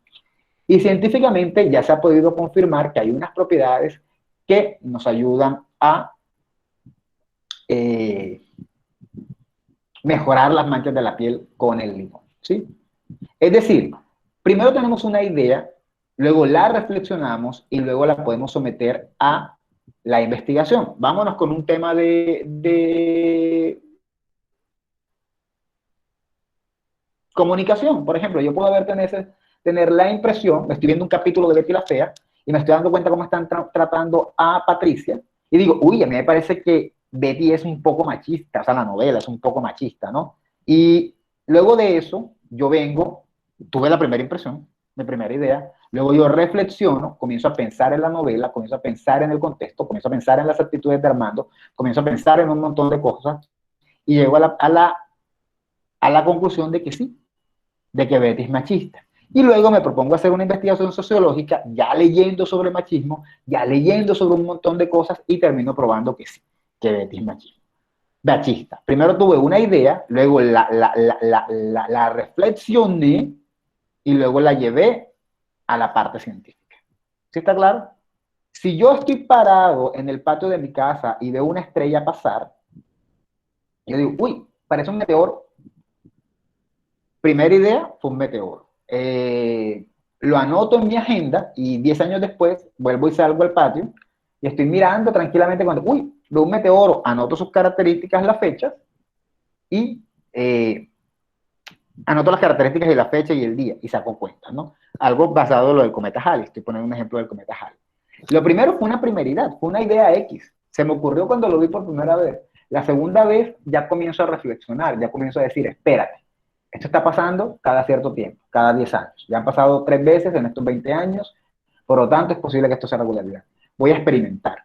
Y científicamente ya se ha podido confirmar que hay unas propiedades que nos ayudan a mejorar las manchas de la piel con el limón, ¿sí? Es decir, primero tenemos una idea, luego la reflexionamos y luego la podemos someter a la investigación. Vámonos con un tema de comunicación. Por ejemplo, yo puedo tener la impresión, me estoy viendo un capítulo de Betty la Fea y me estoy dando cuenta cómo están tratando a Patricia y digo, uy, a mí me parece que Betty es un poco machista, o sea, la novela es un poco machista, ¿no? Y luego de eso, yo tuve la primera impresión, mi primera idea, luego yo reflexiono, comienzo a pensar en la novela, comienzo a pensar en el contexto, comienzo a pensar en las actitudes de Armando, comienzo a pensar en un montón de cosas y llego a la conclusión de que sí, de que Betty es machista. Y luego me propongo hacer una investigación sociológica, ya leyendo sobre machismo, ya leyendo sobre un montón de cosas y termino probando que sí, que Betty es machista. Primero tuve una idea, luego la reflexioné y luego la llevé a la parte científica. ¿Sí está claro? Si yo estoy parado en el patio de mi casa y veo una estrella pasar, yo digo, uy, parece un meteoro. Primera idea fue un meteoro. Lo anoto en mi agenda y 10 años después vuelvo y salgo al patio y estoy mirando tranquilamente cuando, uy, veo un meteoro, anoto sus características, las fechas y anoto las características y la fecha y el día y saco cuentas, ¿no? Algo basado en lo del cometa Halley, estoy poniendo un ejemplo del cometa Halley. Lo primero fue una primeridad, fue una idea X, se me ocurrió cuando lo vi por primera vez. La segunda vez ya comienzo a reflexionar, ya comienzo a decir, espérate, esto está pasando cada cierto tiempo, cada 10 años. Ya han pasado 3 veces en estos 20 años, por lo tanto es posible que esto sea regularidad. Voy a experimentar.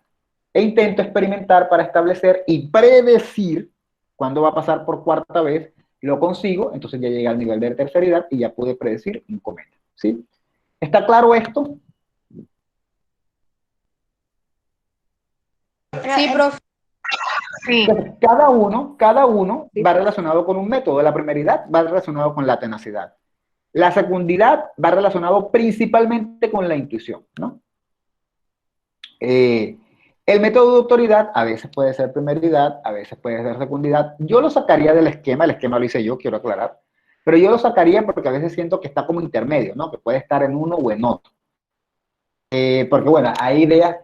E intento experimentar para establecer y predecir cuándo va a pasar por cuarta vez. Lo consigo, entonces ya llegué al nivel de terceridad y ya pude predecir un cometa. ¿Sí? ¿Está claro esto? Sí, profe. Sí. Cada uno va relacionado con un método. La primeridad va relacionado con la tenacidad. La secundidad va relacionado principalmente con la intuición, ¿no? El método de autoridad a veces puede ser primeridad, a veces puede ser secundidad. Yo lo sacaría del esquema, el esquema lo hice yo, quiero aclarar, pero yo lo sacaría porque a veces siento que está como intermedio, ¿no? Que puede estar en uno o en otro. Porque bueno, hay ideas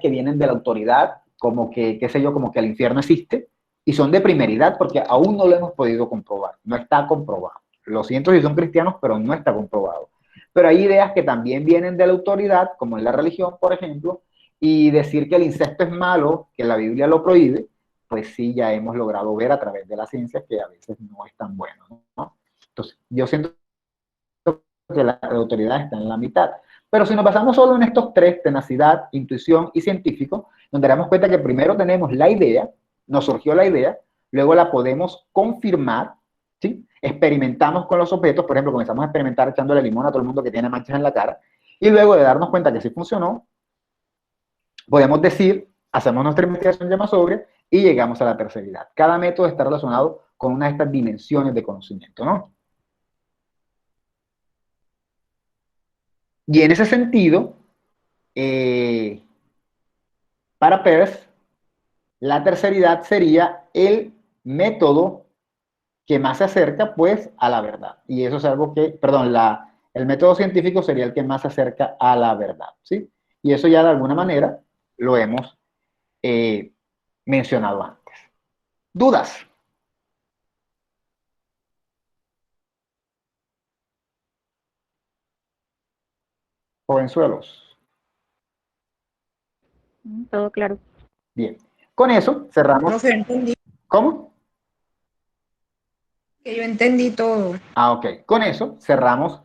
que vienen de la autoridad, como que, qué sé yo, como que el infierno existe, y son de primeridad porque aún no lo hemos podido comprobar, no está comprobado. Lo siento si son cristianos, pero no está comprobado. Pero hay ideas que también vienen de la autoridad, como en la religión, por ejemplo, y decir que el incesto es malo, que la Biblia lo prohíbe, pues sí, ya hemos logrado ver a través de la ciencia que a veces no es tan bueno, ¿no? Entonces, yo siento que la autoridad está en la mitad. Pero si nos basamos solo en estos tres, tenacidad, intuición y científico, nos daremos cuenta que primero tenemos la idea, nos surgió la idea, luego la podemos confirmar, ¿sí? Experimentamos con los objetos, por ejemplo, comenzamos a experimentar echándole limón a todo el mundo que tiene manchas en la cara, y luego de darnos cuenta que sí funcionó, podemos decir, hacemos nuestra investigación ya más sobria y llegamos a la terceridad. Cada método está relacionado con una de estas dimensiones de conocimiento, ¿no? Y en ese sentido, para Peirce, la terceridad sería el método que más se acerca, pues, a la verdad. Y eso es algo que, perdón, el método científico sería el que más se acerca a la verdad, ¿sí? Y eso ya de alguna manera lo hemos mencionado antes. ¿Dudas? Jovenzuelos. Todo claro. Bien. Con eso cerramos. Profe, entendí. ¿Cómo? Que yo entendí todo. Ah, ok. Con eso cerramos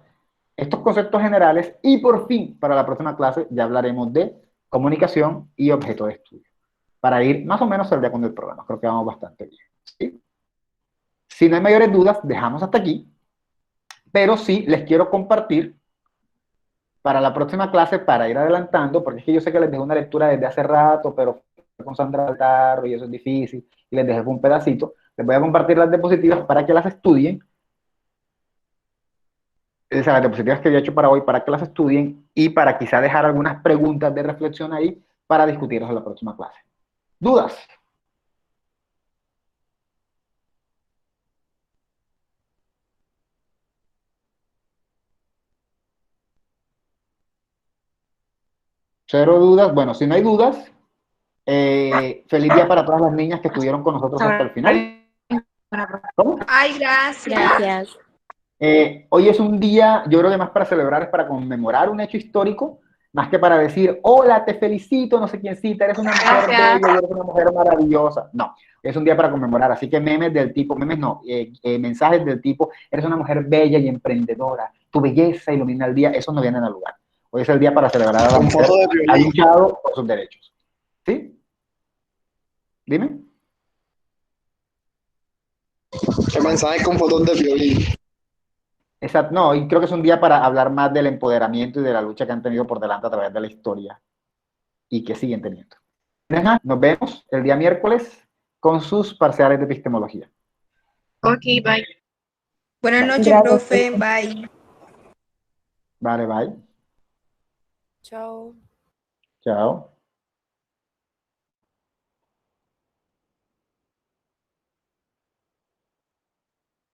estos conceptos generales y por fin, para la próxima clase, ya hablaremos de comunicación y objeto de estudio. Para ir más o menos al día con el programa. Creo que vamos bastante bien. ¿Sí? Si no hay mayores dudas, dejamos hasta aquí. Pero sí les quiero compartir para la próxima clase, para ir adelantando, porque es que yo sé que les dejé una lectura desde hace rato, pero con Sandra Altarro y eso es difícil, y les dejé un pedacito. Les voy a compartir las diapositivas para que las estudien. O sea, las diapositivas que había hecho para hoy, para que las estudien y para quizá dejar algunas preguntas de reflexión ahí para discutirlas en la próxima clase. ¿Dudas? Cero dudas. Bueno, si no hay dudas, feliz día para todas las niñas que estuvieron con nosotros hasta el final. ¿Cómo? Ay, gracias. Gracias. Hoy es un día, yo creo que más para celebrar, es para conmemorar un hecho histórico, más que para decir, hola, te felicito, no sé quiéncita, eres una mujer bella, eres una mujer maravillosa. No, es un día para conmemorar, así que memes del tipo, memes no, mensajes del tipo, eres una mujer bella y emprendedora, tu belleza ilumina el día, esos no vienen al lugar. Hoy es el día para celebrar a la mujer que ha luchado por sus derechos. ¿Sí? Dime. ¿Qué mensaje con fotos de violín? Exacto, no, y creo que es un día para hablar más del empoderamiento y de la lucha que han tenido por delante a través de la historia y que siguen teniendo. Nos vemos el día miércoles con sus parciales de epistemología. Ok, bye. Buenas noches, Gracias, profe. profe. Bye. Vale, bye. Chao. Chao.